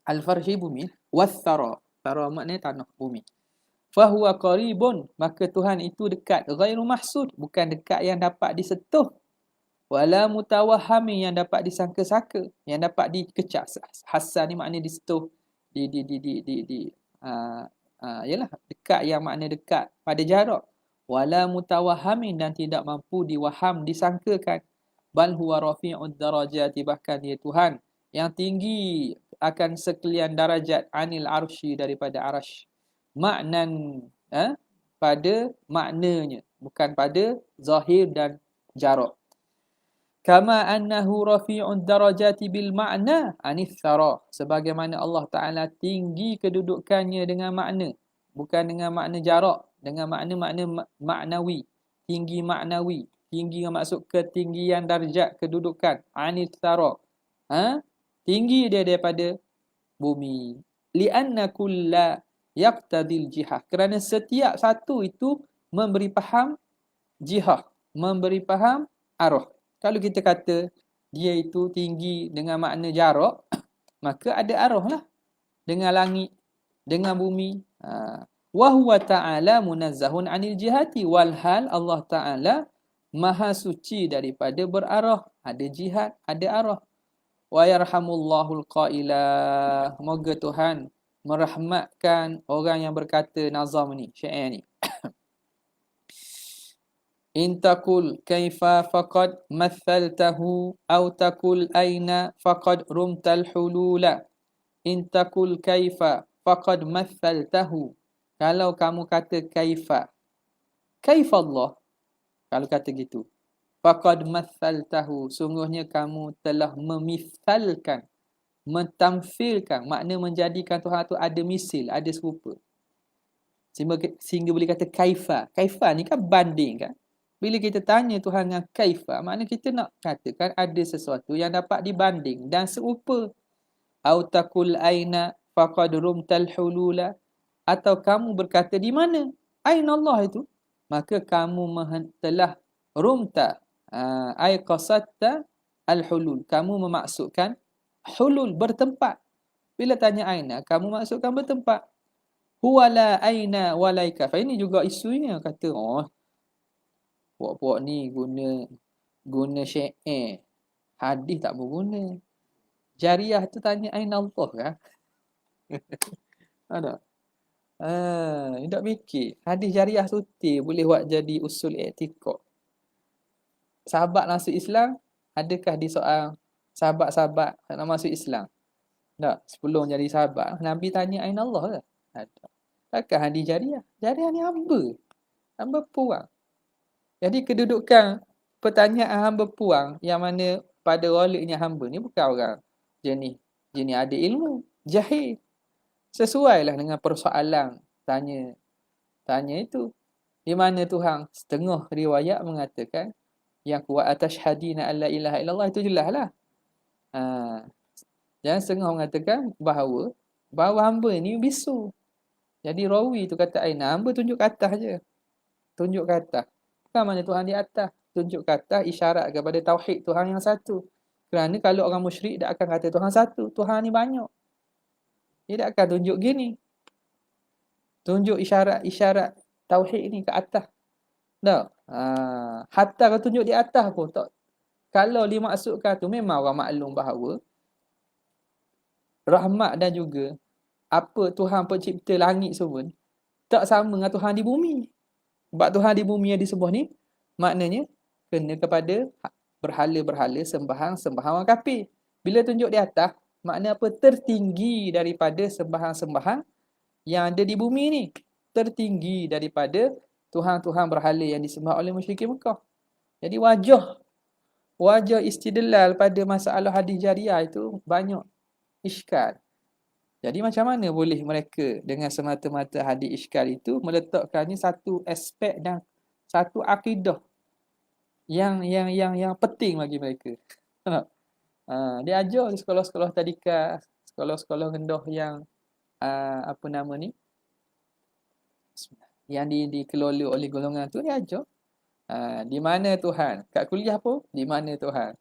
Al-farshi bumi, was-thara, thara maknanya tanah, bumi. Fahuwa qaribun, maka Tuhan itu dekat, ghairu mahsud, bukan dekat yang dapat disentuh, wala mutawahhami, yang dapat disangka-sangka, yang dapat dikecak. Hasan ni makna disentuh, yalah, dekat yang makna dekat pada jarak. Wala mutawahhamin, dan tidak mampu diwaham, disangkakan. Bal huwa rafi'ud darajati, bahkan dia Tuhan yang tinggi akan sekalian darajat, anil arsy, daripada arasy. Maknan pada maknanya, bukan pada zahir dan jarak. Kama annahu rafi'ud darajati bil ma'na anis thara, sebagaimana Allah Taala tinggi kedudukannya dengan makna, bukan dengan makna jarak, dengan makna maknawi, tinggi maknawi, tinggi yang maksud ketinggian darjat kedudukan, anis thara, tinggi dia daripada bumi. Lianna kulla yaqtadil jihah, kerana setiap satu itu memberi faham jihah, memberi faham arah. Kalau kita kata dia itu tinggi dengan makna jarak, maka ada arah lah, dengan langit, dengan bumi. Wa huwa ta'ala munazzahun 'anil jihati, walhal Allah Ta'ala maha suci daripada berarah, ada jihad, ada arah. Wa yarhamullahul qaila, moga Tuhan merahmatkan orang yang berkata nazam ni, syair ni. In takul kaifa faqad mathaltahu, aw takul aina faqad rumtal hulula. In takul kaifa faqad mathaltahu, kalau kamu kata kaifa Allah, kalau kata gitu, faqad mathaltahu, sungguhnya kamu telah memithalkan, mentamfilkan, makna menjadikan Tuhan itu ada misil, ada serupa, sehingga boleh kata kaifa. Kaifa ni kan banding kan. Bila kita tanya Tuhan dengan kaifa, makna kita nak katakan ada sesuatu yang dapat dibanding dan serupa. Au taqul aina faqad rumtal hulula, atau kamu berkata di mana? Aina Allah itu? Maka kamu telah rumta, ay qasadta al-hulul, kamu memaksudkan hulul, bertempat. Bila tanya aina, kamu maksudkan bertempat. Huwa la aina walaika. Ini juga isunya, kata puak-puak ni guna syair, hadis tak berguna. Jariah tu tanya aina Allah kan. Ada. Tak fikir. Hadis jariah suti boleh buat jadi usul i'tiqad. Sahabat masuk Islam, adakah di soal sahabat-sahabat nak masuk Islam? Tak, sebelum jadi sahabat, Nabi tanya aina Allah ke? Ada. Takkan hadis jariah? Jariah ni hamba. Hamba puang. Jadi kedudukan pertanyaan hamba puang yang mana pada waliknya hamba ni bukan orang jenis ada ilmu, jahil. Sesuailah dengan persoalan tanya itu. Di mana Tuhan setengah riwayat mengatakan yang kuat atas hadina alla ilaha illallah itu jelaslah. Yang setengah mengatakan bahawa hamba ni bisu. Jadi rawi tu kata aina, hamba tunjuk ke atas je. Tunjuk ke atas. Bukan mana Tuhan di atas. Tunjuk ke atas isyarat kepada tauhid Tuhan yang satu. Kerana kalau orang musyrik tak akan kata Tuhan satu. Tuhan ni banyak. Dia tak akan tunjuk gini. Tunjuk isyarat tauhid ni ke atas. Tak. Hatta kalau tunjuk di atas pun tak. Kalau dimaksudkan tu memang orang maklum bahawa rahmat dan juga apa Tuhan pencipta langit semua tak sama dengan Tuhan di bumi. Sebab Tuhan di bumi yang disembah ni maknanya kena kepada berhala-berhala sembahan orang kafir. Bila tunjuk di atas, makna apa? Tertinggi daripada sembahan-sembahan yang ada di bumi ni. Tertinggi daripada Tuhan-Tuhan berhala yang disembah oleh musyrikin Mekah. Jadi wajah istidlal pada masalah hadis jariah itu banyak iskal. Jadi macam mana boleh mereka dengan semata-mata hadis iskal itu meletakkannya satu aspek dan satu akidah yang penting bagi mereka. Dia ajar di sekolah-sekolah tadika, sekolah-sekolah rendah yang apa nama ni? Yang dikelola oleh golongan tu dia ajar. Di mana Tuhan? Kat kuliah pun di mana Tuhan?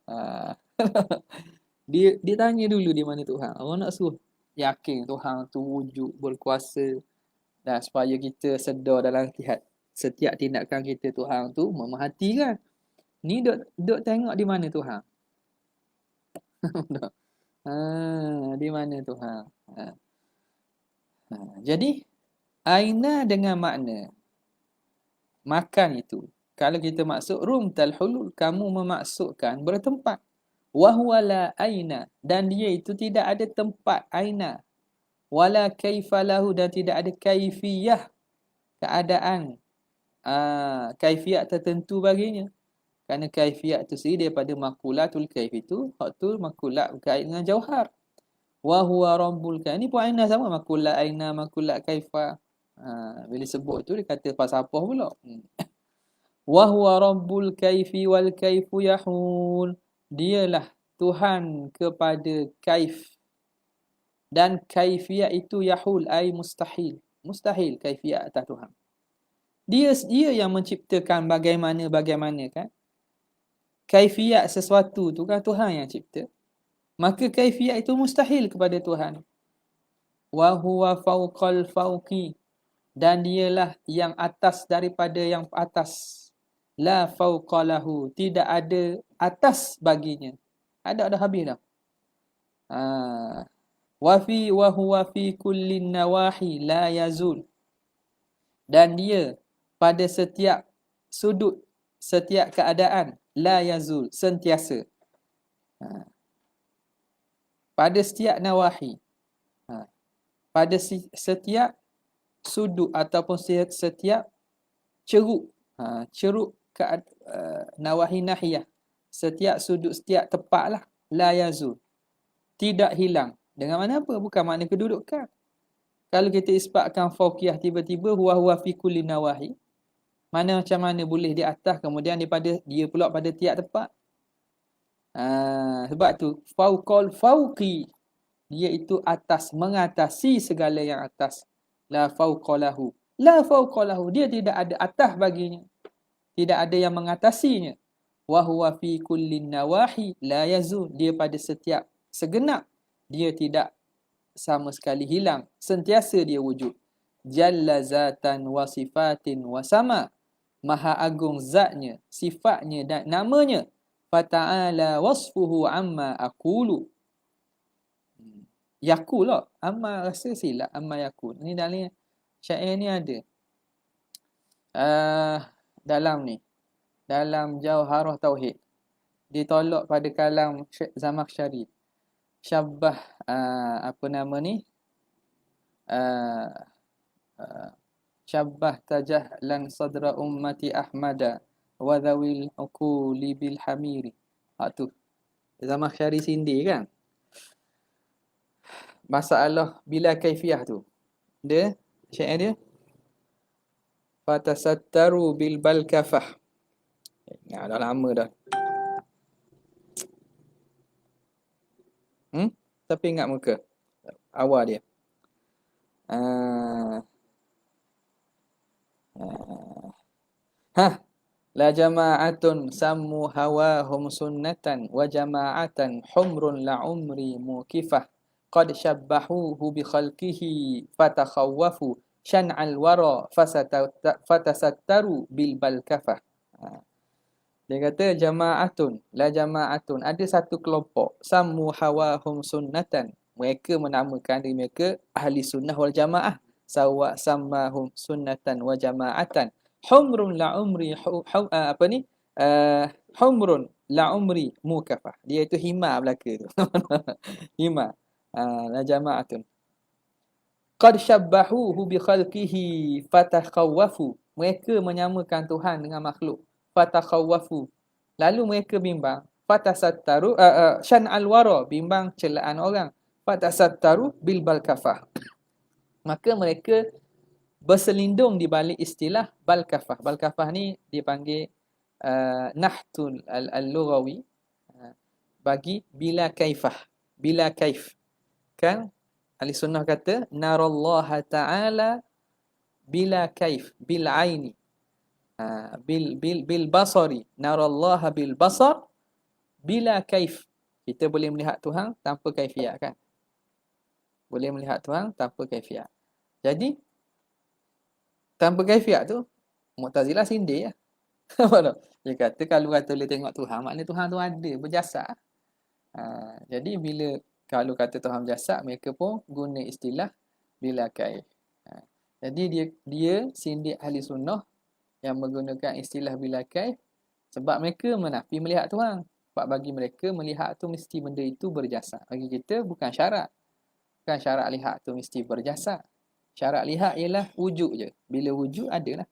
Dia tanya dulu di mana Tuhan. Orang nak suruh yakin Tuhan tu wujud, berkuasa, dan supaya kita sedar dalam setiap tindakan kita Tuhan tu memerhati kan. Ni duk tengok di mana Tuhan. Di mana Tuhan. Jadi aina dengan makna makan itu. Kalau kita maksud rumtal hulul, kamu memaksudkan bertempat. Wahwa la aina, dan dia itu tidak ada tempat aina. Wala kaifalahu, dan tidak ada kaifiyah, keadaan kaifiyat tertentu baginya. Kerana kaifiyat itu sendiri daripada makulatul kaif itu, hak tu makulat berkait dengan jauhar. Wa huwa rabbul kaif. Ini pun aina sama, makulat aina, makulat kaifa. Bila sebut tu dia kata falsafah pula. Wa huwa rabbul kaifi wal kaifu yahul. Dialah Tuhan kepada kaif. Dan kaifiyat itu yahul, ai mustahil. Mustahil kaifiyat atas Tuhan. Dia yang menciptakan bagaimana kan. Kaifiyat sesuatu tu kan Tuhan yang cipta. Maka kaifiyat itu mustahil kepada Tuhan. Wa huwa fawqal fawqi, dan dialah yang atas daripada yang atas. La fawqalahu, tidak ada atas baginya. Ada habis dah. Wa huwa fi kullin nawahi la yazul, dan dia pada setiap sudut, setiap keadaan, la yazul, sentiasa. Pada setiap nawahi, pada setiap sudut ataupun setiap ceruk, nawahi nahiyah, setiap sudut, setiap tempat lah, la yazul, tidak hilang. Dengan mana apa? Bukan makna kedudukan. Kalau kita isbatkan fauqiyah tiba-tiba huwa fi kulli nawahi, mana macam mana boleh di atas kemudian dia pula pada tiap tempat. Sebab tu fauqal fauqi, dia itu atas, mengatasi segala yang atas. La fauqalahu, la fauqalahu, dia tidak ada atas baginya, tidak ada yang mengatasinya. Wa huwa fi kulli nawahi la yazul, dia pada setiap segenap dia tidak sama sekali hilang, sentiasa dia wujud. Jalla zatan wa sifatin wa sama, maha agung zatnya, sifatnya dan namanya. Fata'ala wasfuhu amma aqulu, yakul lah. Amma rasa silap. Amma yakul. Ni dalam syair ni ada. Dalam ni. Dalam Jauharah Tauhid. Ditolak pada kalam Zamakhsyari. Syabbah, apa nama ni? Uh, uh, Syabbah tajahlan sadra ummati Ahmada wa dhawil uquli bil hamiri. Tu. Zamakhsyari sindir kan? Masalah bila kaifiah tu. Dia, syair dia. Fatasattaru bil balkafah. Ya, dah lama dah. Tapi ingat muka. Awal dia. La jama'atun sammu hawahum sunnatan wa jama'atan humrun la umri mukifah qad syabbahuhu bi khalqihi fatakhawwafu syan'al wara fatasattaru bil balkafah. Dia kata jama'atun, la jama'atun, ada satu kelompok, sammu hawahum sunnatan, mereka menamakan diri mereka ahli sunnah wal jamaah, sawa sammahum sunnatan wa jama'atan, humrun la umri apa ni, humrun la umri mukafah, dia itu hima belaka tu. Hima, la jama'atun qad syabbahuhu bi khalqihi fatakhawwafu, mereka menyamakan Tuhan dengan makhluk, fatakhawwafu, lalu mereka bimbang, fatasattaru syan'al wara, bimbang celaan orang, fatasattaru bil balkafah, maka mereka berselindung di balik istilah balkafah. Balkafah ni dipanggil nahtul al-lughawi bagi bila kaifah, bila kaif. Kan ahli sunnah kata narallaha ta'ala bila kaif, bil aini, bil basari, narallaha bil basar bila kaif. Kita boleh melihat Tuhan tanpa kaifiat kan? Boleh melihat Tuhan tanpa kaifiat. Jadi tanpa kaifiat tu Mu'tazilah sindir lah. Dia kata kalau kata boleh tengok Tuhan, maknanya Tuhan tu ada, berjasad. Jadi bila kalau kata Tuhan berjasad, mereka pun guna istilah bila kaif. Jadi dia sindir ahli sunnah yang menggunakan istilah bila kaif sebab mereka menafi melihat Tuhan. Sebab bagi mereka melihat tu mesti benda itu berjasad. Bagi kita bukan syarat. Bukan syarat lihat tu mesti berjasad. Syarat lihat ialah wujud je. Bila wujud adalah.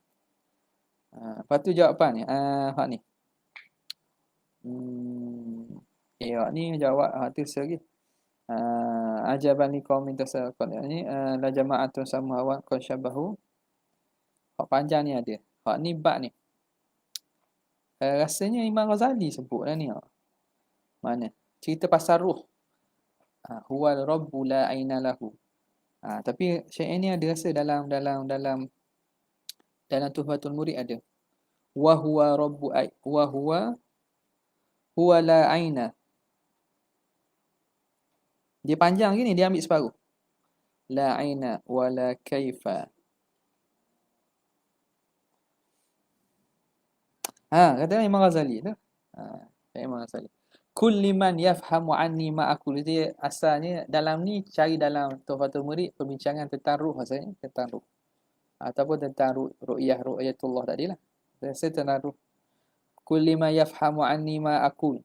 Lepas tu jawapan ni. Hak ni. Hak ni jawab hak tu lagi. Ajabani qaumin tasaqal ni la jama'atun samawat qad syabahu. Hak panjang ni ada. Hak ni bab ni. Rasanya Imam Ghazali sebut lah ni. Mana? Cerita pasal ruh. Huwal rabbu la aina lahu. Tapi syair ni ada rasa dalam Tuhfatul Murid ada. Wa huwa rabbu wa huwa la aina. Dia panjang gini, dia ambil separuh. La aina wa la kaifa. Kata Imam Ghazali tu. Imam Ghazali. Kulli man yafhamu anni ma aqul. Dia asalnya dalam ni cari dalam Tuhfatul Murid perbincangan tentang ruh maksudnya, tentang ruh. Ataupun tentang ru'yatullah tadilah. Saya tentang ruh. Kulli man yafhamu anni ma aqul.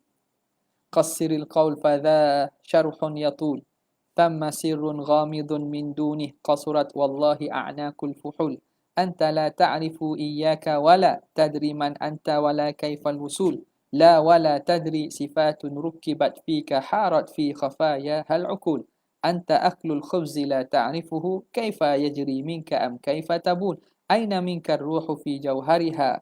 Qassiril qaul fadha syarhun yatul. Tamma sirrun ghamidun min dunih qasurat wallahi a'naqul fuhul. Anta la ta'rifu iyyaka wala tadri man anta wala kaifal wusul. La wala tadri sifatun rukibat fika harat fi khafaya hal ukul. Anta aklul khubzi la ta'rifuhu kaifa yajri minka am kaifa tabul. Aina minka ruhu fi jawhariha.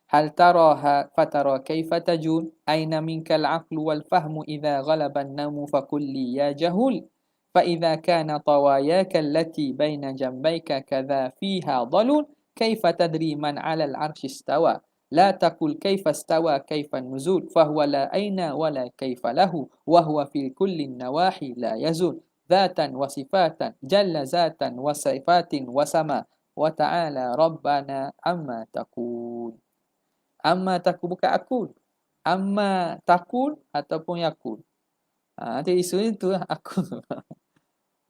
هل تراها فترى كيف تجول أين منك العقل والفهم إذا غلب النوم فقل لي يا جهول فإذا كان طواياك التي بين جنبيك كذا فيها ضلول كيف تدري من على العرش استوى لا تقل كيف استوى كيف النزول فهو لا أين ولا كيف له وهو في كل النواحي لا يزول ذاتا وصفاتا جل ذاتا وصفات وسما وتعالى ربنا عما تقول. Amma takul bukan akul. Amma takul ataupun yakul. Nanti isunya tu lah, aku.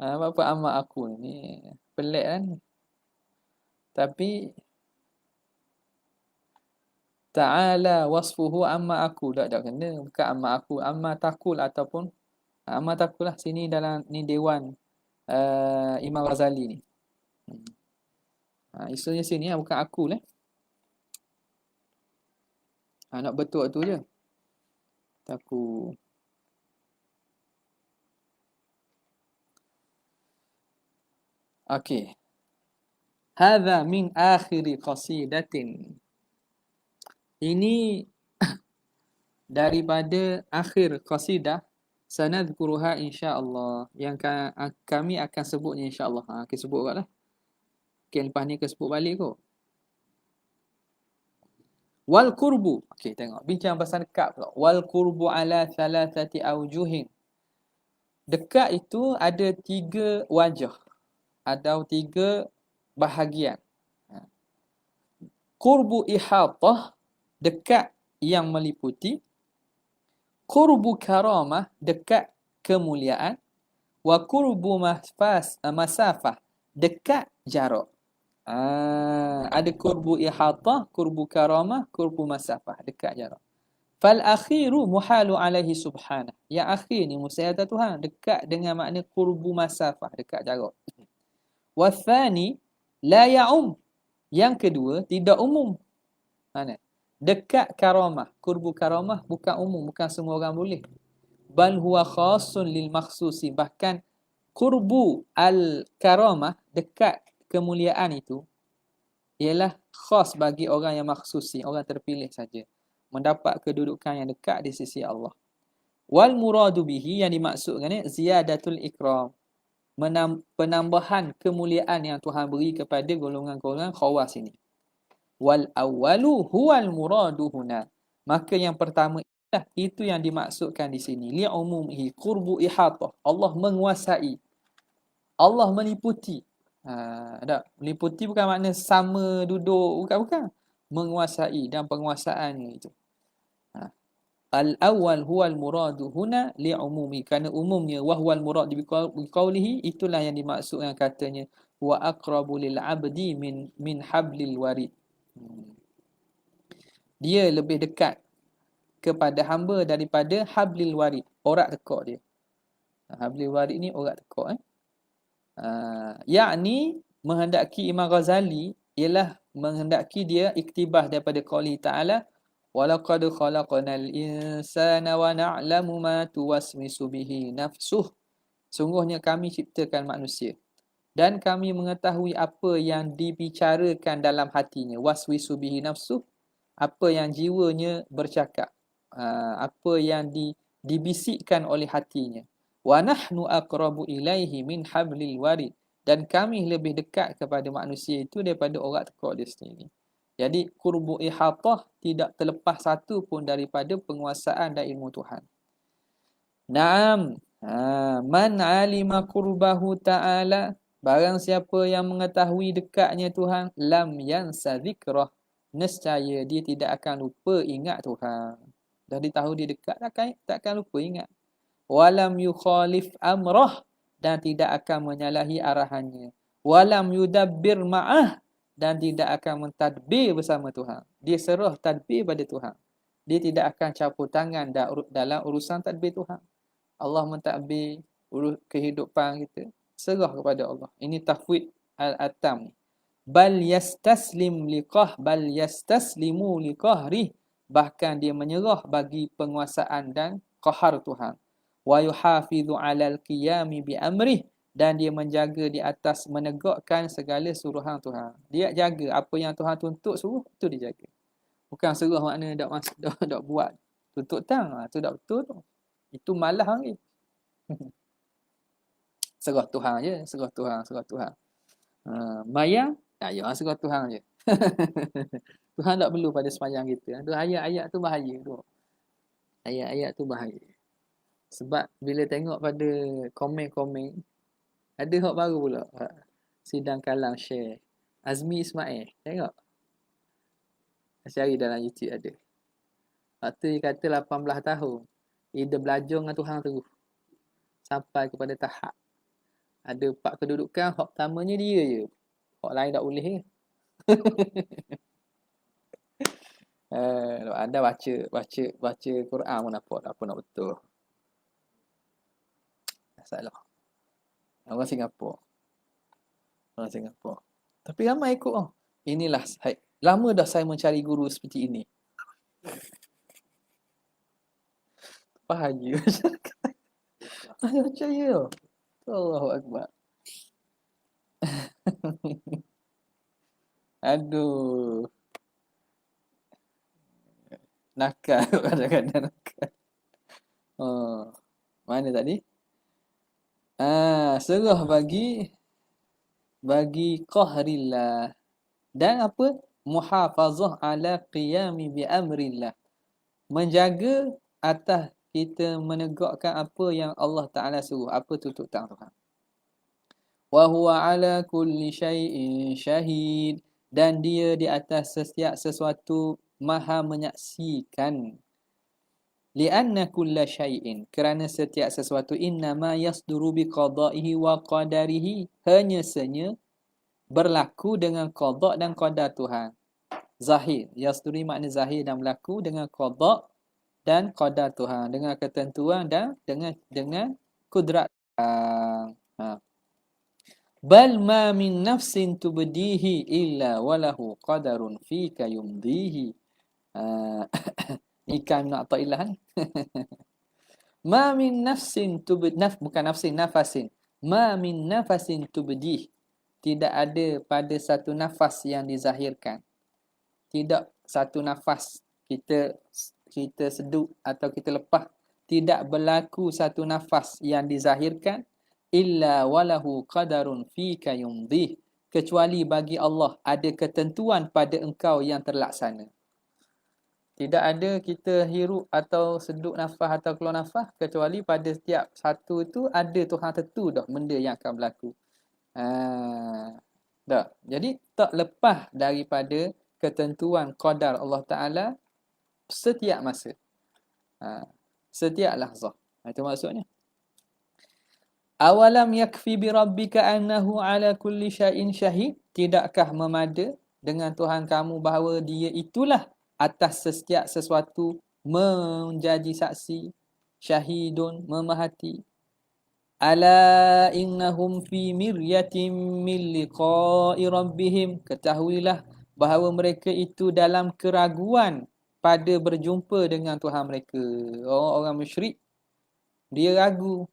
Apa amak aku ni. Pelik kan. Tapi ta'ala wasfuhu amma aku. Tak kena. Bukan amma aku. Amma takul ataupun amma takul lah. Sini dalam ni dewan Imam Ghazali ni. Isunya sini lah. Bukan aku lah. Nak betul tu je. Taku. Okey. Hadza min akhiri qasidatin. Ini daripada akhir qasidah, sanadkuruha insya-Allah, yang kami akan sebutnya insya-Allah. Kita sebut agaklah. Okay, lepas ni kita sebut balik kot. Wal qurbu. Okey, tengok. Bincang pasal dekat pula. Wal qurbu ala thalathati aujuhin. Dekat itu ada 3 wajah. Ada 3 bahagian. Qurbu ihatah, dekat yang meliputi. Qurbu karamah, dekat kemuliaan. Wa qurbu masafah, dekat jarak. Ada qurbu ihatah, qurbu karamah, qurbu masafah, dekat jarak. Fal akhiru muhalu alaihi subhanah. Yang akhir ni mustahil atas Tuhan, dekat dengan makna qurbu masafah, dekat jarak. Wa thani la ya'um. Yang kedua tidak umum. Mana? Dekat karamah, qurbu karamah bukan umum, bukan semua orang boleh. Bal huwa khasun lil makhsusi. Bahkan qurbu al karamah, dekat kemuliaan itu ialah khas bagi orang yang makhsusi, orang terpilih saja, mendapat kedudukan yang dekat di sisi Allah. Wal muradu bihi, yang dimaksudkan ni ziyadatul ikram, penambahan kemuliaan yang Tuhan beri kepada golongan-golongan khawas ini. Wal awwalu huwal muradu huna. Maka yang pertama itu yang dimaksudkan di sini. Li umumihi qurbu ihatah. Allah menguasai. Allah meliputi. Tak, meliputi bukan makna sama duduk, bukan. Menguasai, dan penguasaannya itu. Al-awwal huwal muradu huna li'umumi, kerana umumnya wa huwal murad biqaulihi, itulah yang dimaksudkan katanya wa aqrabu lil 'abdi min hablil warid. Dia lebih dekat kepada hamba daripada hablil warid, orat tekak dia. Hablil warid ni orat tekak. Yakni menghendaki Imam Ghazali ialah menghendaki dia iktibas daripada qauli ta'ala walaqad khalaqnal insana wa na'lamu ma tuwaswisu bihi nafsuh. Sungguhnya kami ciptakan manusia dan kami mengetahui apa yang dibicarakan dalam hatinya. Waswisu bihi nafsuh, apa yang jiwanya bercakap, apa yang dibisikkan oleh hatinya. Wa nahnu aqrabu ilaihi min hablil warid, dan kami lebih dekat kepada manusia itu daripada orat tekak dia sendiri. Jadi qurbu ihatah tidak terlepas satu pun daripada penguasaan dan ilmu Tuhan. Naam. Man alima qurbahu ta'ala, barang siapa yang mengetahui dekatnya Tuhan, lam yansa dzikrah, nescaya dia tidak akan lupa ingat Tuhan. Dah ditahu dia dekat, takkan lupa ingat. Walam yukhalif amrah, dan tidak akan menyalahi arahannya. Walam yudabbir ma'ah, dan tidak akan mentadbir bersama Tuhan. Dia serah tadbir pada Tuhan. Dia tidak akan campur tangan dalam urusan tadbir Tuhan. Allah mentadbir kehidupan kita, serah kepada Allah. Ini tafwid al-atam. Bal yastaslimu liqahri, bahkan dia menyerah bagi penguasaan dan qahar Tuhan. Wa yuhafidhu 'alal qiyami bi amrih, dan dia menjaga di atas menegakkan segala suruhan Tuhan. Dia jaga apa yang Tuhan tuntut suruh, itu dia jaga. Bukan serah makna dak buat. Tuntut tang, tu dak betul tu. Itu malah lagi. Serah Tuhan je, serah Tuhan. Mayang, tak ya, serah Tuhan je. Tuhan tak perlu pada semayang kita. Tu ayat-ayat tu bahaya tu. Ayat-ayat tu bahaya. Sebab bila tengok pada komen-komen, ada hak baru pula. Sidang kalam share Azmi Ismail. Tengok. Cari dalam YouTube ada. Waktu dia kata 18 tahun. Dia belajar dengan Tuhan terus. sampai kepada tahap ada 4 kedudukan, hak pertamanya dia je. Hak lain tak boleh ke? Anda baca Quran pun apa nak betul. Salah. Orang Singapura. Orang Singapura. Tapi ramai ikut oh. Inilah lama dah saya mencari guru seperti ini. Bahagia. Saya percaya. Allahu Akbar. Aduh. Nakal kadang-kadang nakal. Oh. Mana tadi? Serah bagi qahrillah. Dan apa? Muhafazah ala qiyami bi amrillah. Menjaga atas kita menegakkan apa yang Allah Ta'ala suruh. Apa tutup tangan Tuhan. Wa huwa ala kulli syai'in syahid. Dan dia di atas setiap sesuatu maha menyaksikan. Lianna kulla syai'in. Kerana setiap sesuatu innama yasduru bi qada'ihi wa qadarihi. Hanya senya berlaku dengan qada' dan qadar Tuhan. Zahir. Yasduri makna zahir dan berlaku dengan qada' dan qadar Tuhan. Dengan ketentuan dan dengan kudrat. Bal ma min nafsin tubdihi illa walahu qadarun fika yumdihi. Ikan nak tak ilah. Ma min nafsin bukan nafsin, nafasin. Ma min nafasin tubdih. Tidak ada pada satu nafas yang dizahirkan. Tidak satu nafas kita seduk atau kita lepas. Tidak berlaku satu nafas yang dizahirkan. Illa walahu qadarun fika yumdih. Kecuali bagi Allah ada ketentuan pada engkau yang terlaksana. Tidak ada kita hirup atau seduk nafas atau keluar nafas kecuali pada setiap satu itu ada Tuhan tentu dah benda yang akan berlaku. Dah. Jadi tak lepas daripada ketentuan qadar Allah Ta'ala setiap masa. Setiap lahzah. Itu maksudnya. Awalam yakfi bi rabbika annahu ala kulli syai'in syahid? Tidakkah memada dengan Tuhan kamu bahawa dia itulah atas setiap sesuatu menjadi saksi, syahidun, memahati. Ala innahum fi miryatin min liqa'i rabbihim. Ketahuilah bahawa mereka itu dalam keraguan pada berjumpa dengan Tuhan mereka. Orang musyrik dia ragu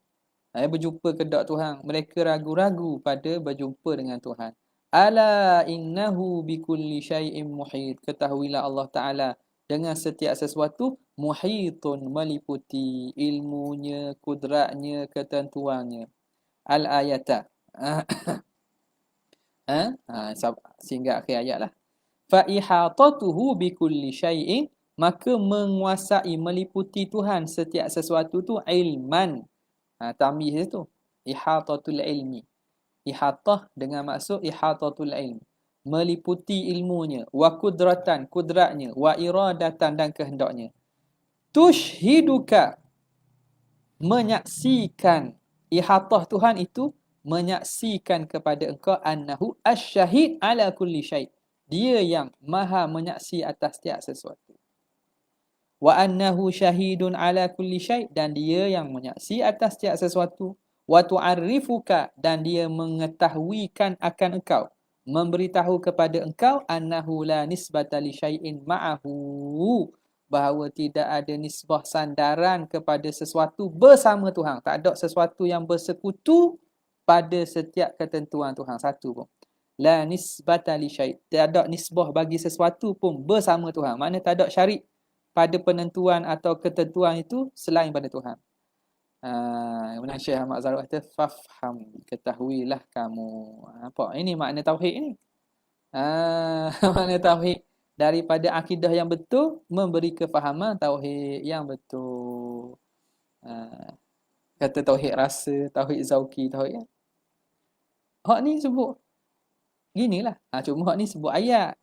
berjumpa kedak Tuhan. Mereka ragu-ragu pada berjumpa dengan Tuhan. Ala innahu bikulli syai'in muhit. Ketahuilah Allah Ta'ala dengan setiap sesuatu muhitun, meliputi ilmunya, kudratnya, ketentuannya. Al-ayata. Sehingga akhir ayat lah. Fa ihatatuhu bikulli syai'in. Maka menguasai, meliputi Tuhan setiap sesuatu tu ilman. Tamyiz itu ihatatul ilmi. Ihatah dengan maksud ihatatul ilmi, meliputi ilmunya, wa kudratan, kudratnya, wa iradatan dan kehendaknya. Tushhiduka, menyaksikan. Ihatah Tuhan itu menyaksikan kepada engkau annahu asyahid ala kulli syai'. Dia yang maha menyaksi atas setiap sesuatu. Wa annahu syahidun ala kulli syai', dan dia yang menyaksi atas setiap sesuatu. Wa tu'arrifuka, dan dia mengetahuikan akan engkau, memberitahu kepada engkau annahu la nisbata li syai'in ma'ahu, bahawa tidak ada nisbah sandaran kepada sesuatu bersama Tuhan. Tak ada sesuatu yang bersekutu pada setiap ketentuan Tuhan satu pun. La nisbata li syai', tak ada nisbah bagi sesuatu pun bersama Tuhan. Maknanya tak ada syarik pada penentuan atau ketentuan itu selain pada Tuhan. Kemudian Syekh Ahmad Zarruq kata fafham, ketahuilah kamu. Apa ini makna tauhid ini? Makna tauhid daripada akidah yang betul, memberi kefahaman tauhid yang betul. Kata tauhid rasa, tauhid zauqi, tauhid. Hak ni sebut ginilah. Cuma hak ni sebut ayat.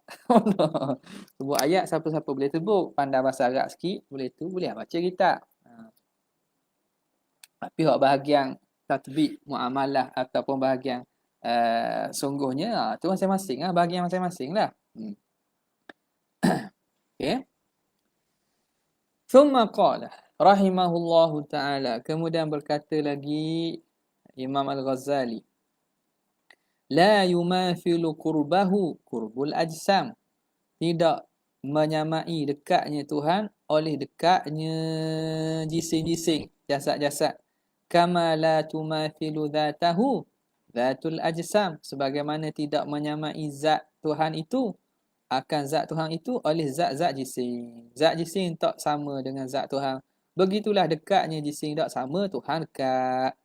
Sebut ayat siapa-siapa boleh sebut. Pandai bahasa Arab sikit boleh tu, boleh baca kitab. Tapi hak bahagian tatbik, muamalah ataupun bahagian sungguhnya tu masing-masing lah, bahagian masing-masing lah. Okay. Thumma qala rahimahullahu ta'ala, kemudian berkata lagi Imam Al-Ghazali, la yumathilu qurbahu qurbul ajsam, tidak menyamai dekatnya Tuhan oleh dekatnya jising-jising, jasad-jasad. Kama la tumathilu dhatahu dhatul ajsam, sebagaimana tidak menyamai zat Tuhan itu akan zat Tuhan itu oleh zat-zat jising. Zat jising tak sama dengan zat Tuhan. Begitulah dekatnya jising tak sama Tuhan dekat.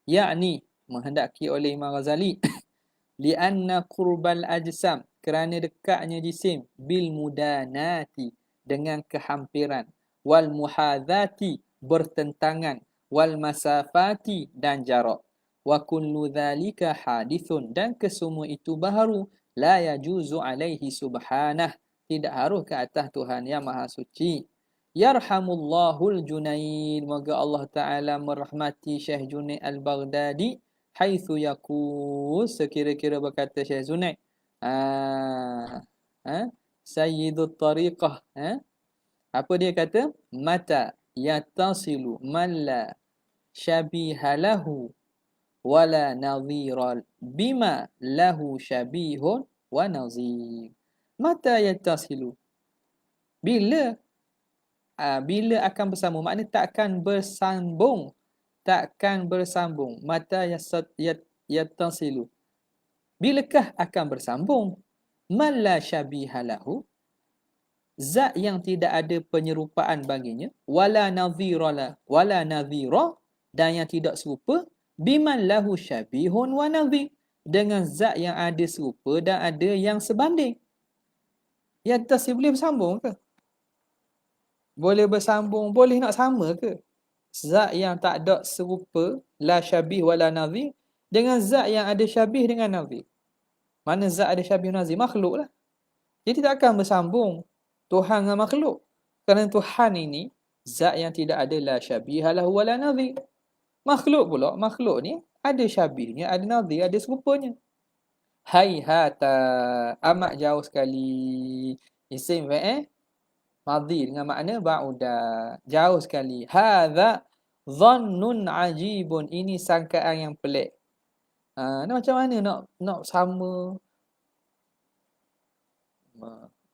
Yakni menghendaki oleh Imam Ghazali lianna qurbal ajsam, kerana dekatnya jisim, bil mudanati, dengan kehampiran, wal muhadhati, bertentangan, wal masafati, dan jarak, wa kullu dhalika hadithun, dan kesemua itu baharu, la yajuzu alaihi subhanah, tidak harus ke atas Tuhan yang maha suci. Yarhamullahul Junaid, moga Allah Ta'ala merahmati Syekh Junaid Al-Baghdadi, haitsu yaqul, sekira-kira berkata Syekh Junaid, sayyidut tariqah, apa dia kata, mata yatasilu man la syabiha lahu wala nadhira bima lahu syabihun wa nazir. Mata yatasilu, bila bila akan bersambung, maknanya takkan bersambung, takkan bersambung. Mata yatasilu, bilakah akan bersambung? Man la syabiha lahu, zat yang tidak ada penyerupaan baginya, wala nadhira, wala nadhira, dan yang tidak serupa, biman lahu syabihun wa nadhir, dengan zat yang ada serupa dan ada yang sebanding. Yatasilu boleh bersambung ke? Boleh bersambung, boleh nak sama ke? Zat yang tak ada serupa, la syabih wala nadhir, dengan zat yang ada syabih dengan nadhir. Mana zat ada syabih nadhir? Makhluk lah. Jadi tak akan bersambung Tuhan dengan makhluk. Kerana Tuhan ini zat yang tidak ada la syabih lahu wala nadhir. Makhluk pula, makhluk ni ada syabihnya, ada nadhir, ada serupanya. Haihata, amat jauh sekali. Isim fa'il madhi dengan makna ba'uda, jauh sekali. Hadza dhannun ajibun, ini sangkaan yang pelik. Ni macam mana nak sama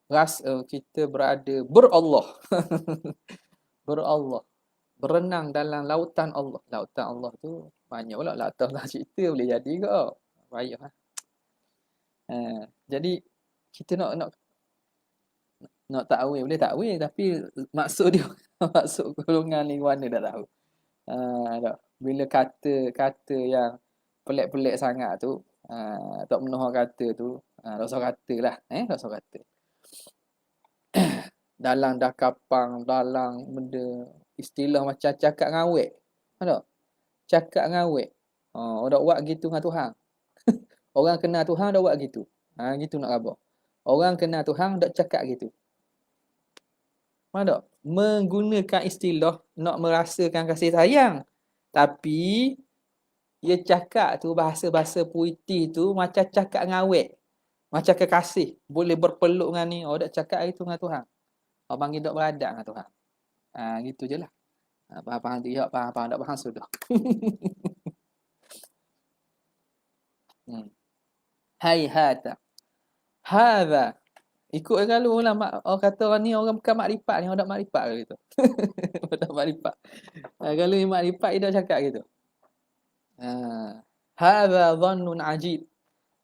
rasa kita berada berallah. Berallah, berenang dalam lautan Allah. Lautan Allah tu banyak pula lautan Allah, cerita boleh jadi ke? Payah. Jadi kita nak takwil boleh takwil, tapi maksud dia maksud golongan ni mana dah tahu. Tak. Bila kata yang pelik-pelik sangat tu, tak menuh kata tu, tak usah katalah, tak usah kata. Dalam dah kapang, dalam benda istilah macam cakap ngawek. Ada? Cakap ngawek. Dak buat gitu dengan Tuhan. Orang kenal Tuhan dak buat gitu. Gitu nak khabar. Orang kenal Tuhan dak cakap gitu. Mana? Menggunakan istilah nak merasakan kasih sayang. Tapi dia cakap tu bahasa-bahasa puitis tu macam cakap ngawek. Macam kekasih. Boleh berpeluk dengan ni. Dak cakap itu dengan Tuhan. Orang panggil dak beradak dengan Tuhan. Gitu je lah. Faham-faham tu. Ya, faham-faham. Tak faham sudah. Haihata. Hadha. Ikut kalau ulama orang kata orang ni orang bukan makrifat ni, orang tak makrifat ke gitu. Orang tak makrifat. Kalau ni makrifat dia dah cakap gitu. Hadha dhannun ajib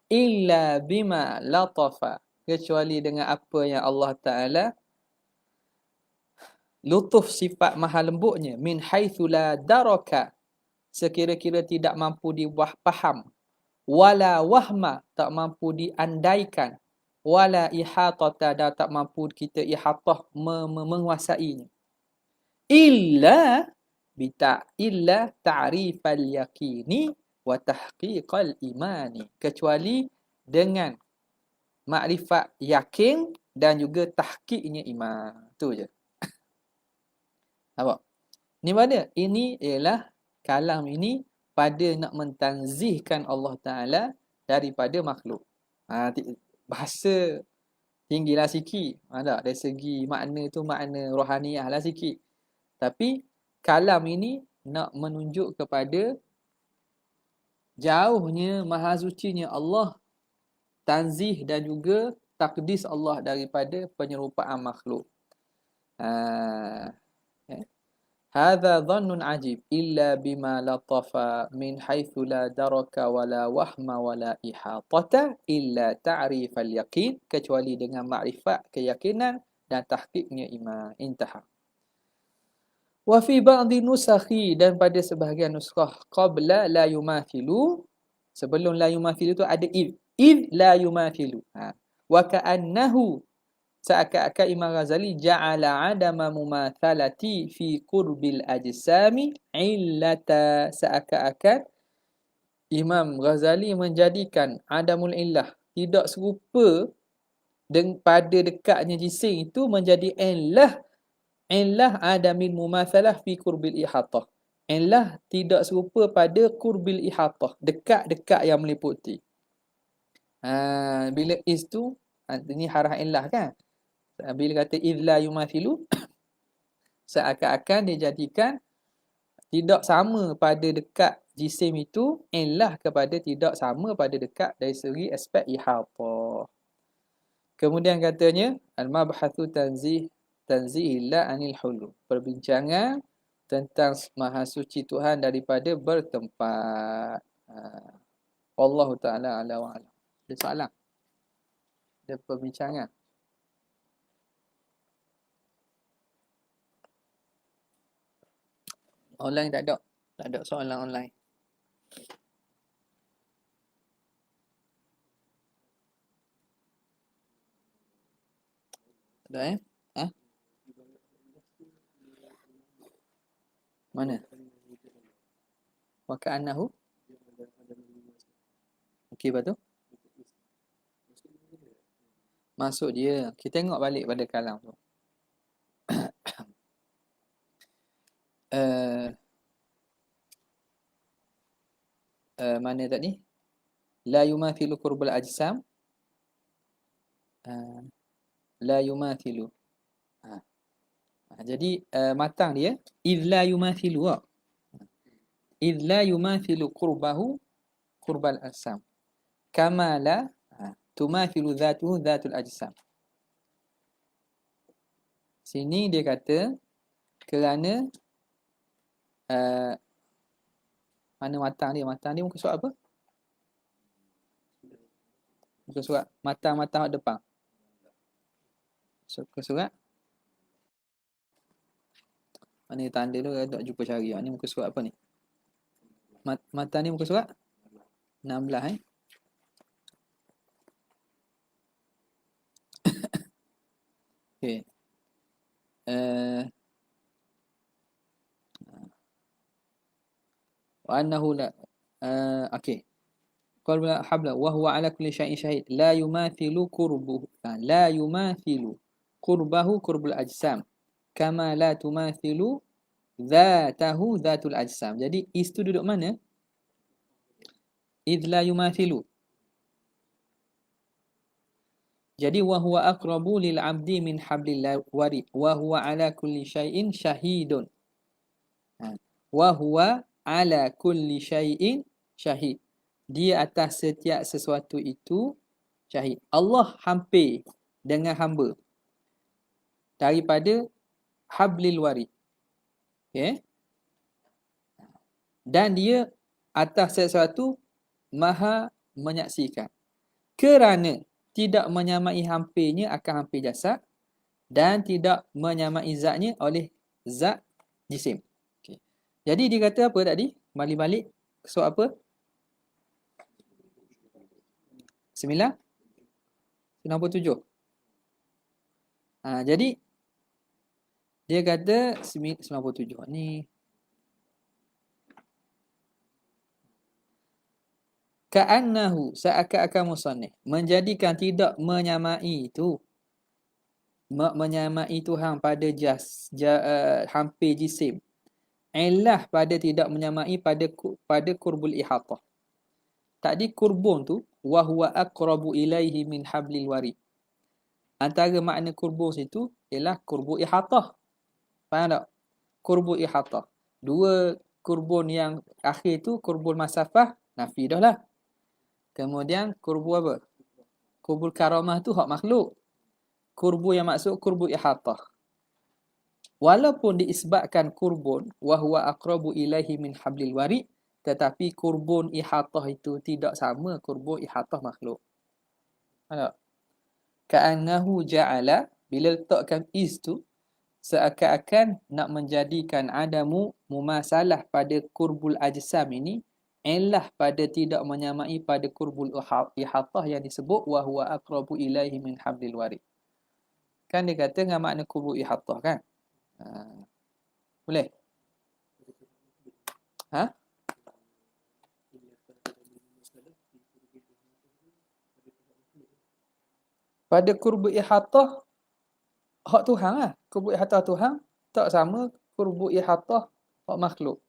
illa bima latafa, kecuali dengan apa yang Allah Taala lutuf, sifat maha lembutnya, min haitsu la daraka, sekira-kira tidak mampu dipaham, wala wahma, tak mampu diandaikan, wala ihatata, dan tak mampu kita ihatah menguasainya, illa ta'rifal yaqini wa tahqiqal imani, kecuali dengan makrifat yakin dan juga tahqiqnya iman. Tu je. Nampak? Ni mana? Ini ialah kalam ini pada nak mentanzihkan Allah Ta'ala daripada makhluk. Bahasa tinggilah sikit. Tak? Dari segi makna tu makna rohaniah lah sikit. Tapi kalam ini nak menunjuk kepada jauhnya maha sucinya Allah, tanzih dan juga takdis Allah daripada penyerupaan makhluk. Hadza dhannun ajib illa bima latafa min haitsu la daraka wala wahma wala ihatata illa ta'rif al-yaqin, kecuali dengan makrifat keyakinan dan tahqiqnya iman. Intaha. Wa fi ba'dhi nusakhi, dan pada sebahagian nuskah qabla la yumathilu, sebelum la yumathilu tu ada id la yumathilu. Wa ka'annahu, seakan-akan Imam Ghazali ja'ala adama mumathalati fi qurbil ajsami illata, seakan-akan Imam Ghazali menjadikan adamul illah, tidak serupa pada dekatnya jisim itu, menjadi illah adamin mumathalah fi qurbil ihatah. Illah tidak serupa pada qurbil ihatah, dekat-dekat yang meliputi. Bila is tu, ini harah illah kan? Bila kata idh la yumathilu, seakan-akan dijadikan tidak sama pada dekat jisim itu, illah kepada tidak sama pada dekat dari segi aspek ihatah. Kemudian katanya al-mabhathu tanzihillah anil hulu, perbincangan tentang maha suci Tuhan daripada bertempat. Allah Ta'ala ala wa ala. Ada soalan? Ada perbincangan? Online tak ada. Tak ada soalan online. Ada Mana? Wa ka'annahu? Okey, betul? Masuk dia. Kita tengok balik pada kalam tu. Mana tadi? La yumathilu qurbul ajsam. La yumathilu. Jadi matang dia idh la yumathilu. Idh la yumathilu qurbahu qurbal ajsam. Kama la tumathilu dhatuhu dhatul ajsam. Sini dia kata kerana mana matang dia? Matang dia muka surat apa? Muka surat matang depan. Muka surat mana tanda tu, tak jumpa cari. Ni muka surat apa ni? Mata ni muka surat 16 Okey. Wa annahu la okey. Qala habla wa huwa ala kulli syai'in syahid la yumathilu qurbuhu, la yumathilu qurbahu qurbul ajsam kama la tumathilu dhatahu dhatul ajsam. Jadi is tu duduk mana? Idh la yumathilu. Jadi wa huwa aqrabu lil 'abdi min hablil warid wa huwa ala kulli syai'in syahidun. Wa huwa ala kulli syai'in syahid. Dia atas setiap sesuatu itu syahid. Allah hampir dengan hamba daripada hablil warid. Okay? Dan dia atas sesuatu maha menyaksikan. Kerana tidak menyamai hampirnya akan hampir jasad dan tidak menyamai zatnya oleh zat jisim. Okay. Jadi dia kata apa tadi? Balik-balik soal apa? 97. Jadi dia kata 97 ni ka'annahu, seakan-akan musannif menjadikan tidak menyamai itu, menyamai Tuhan pada hampir jisim, Illah pada tidak menyamai pada qurbul ihatah. Tadi kurbun tu wa huwa aqrabu ilaihi min hablil warid. Antara makna kurbun situ ialah kurbu ihatah. Faham tak? Kurbu ihatah. Dua kurbun yang akhir tu kurbul masafah, nafi dah lah. Kemudian kurbu apa? Kurbul karamah tu hak makhluk. Kurbu yang maksud kurbu ihatah. Walaupun diisbatkan kurbun wa huwa aqrabu ilaihi min hablil warid, tetapi kurbun ihatah itu tidak sama kurbun ihatah makhluk. Faham tak? Ka'annahu ja'ala, bila letakkan is tu, seakan-akan nak menjadikan adamu mumasalah pada kurbul ajsam ini, illah pada tidak menyamai pada kurbul ihatah yang disebut wa huwa aqrabu ilaihi min hablil warid. Kan dia kata dengan makna kurbul ihatah kan? Boleh? Ha? Pada kurbul ihatah hak Tuhan lah. Kurbul ihatah Tuhan tak sama kurbul ihatah hak makhluk.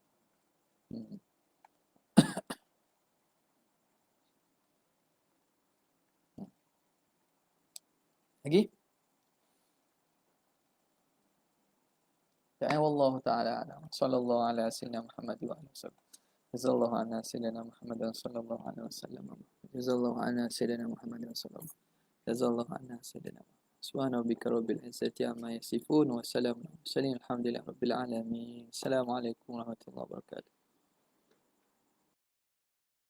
Lagi? Ya, wallahu ta'ala a'lam. Sallallahu ala sayyidina Muhammad wa alihi wasallam. Jazallahu anna sayyidina Muhammad sallallahu alaihi wasallam. Jazallahu anna sayyidina Muhammad sallallahu. Jazallahu anna sayyidina. Subhana rabbika rabbil izzati amma yasifun wa salamun alal mursalin. Alhamdulillahi rabbil alamin. Assalamualaikum warahmatullahi wabarakatuh.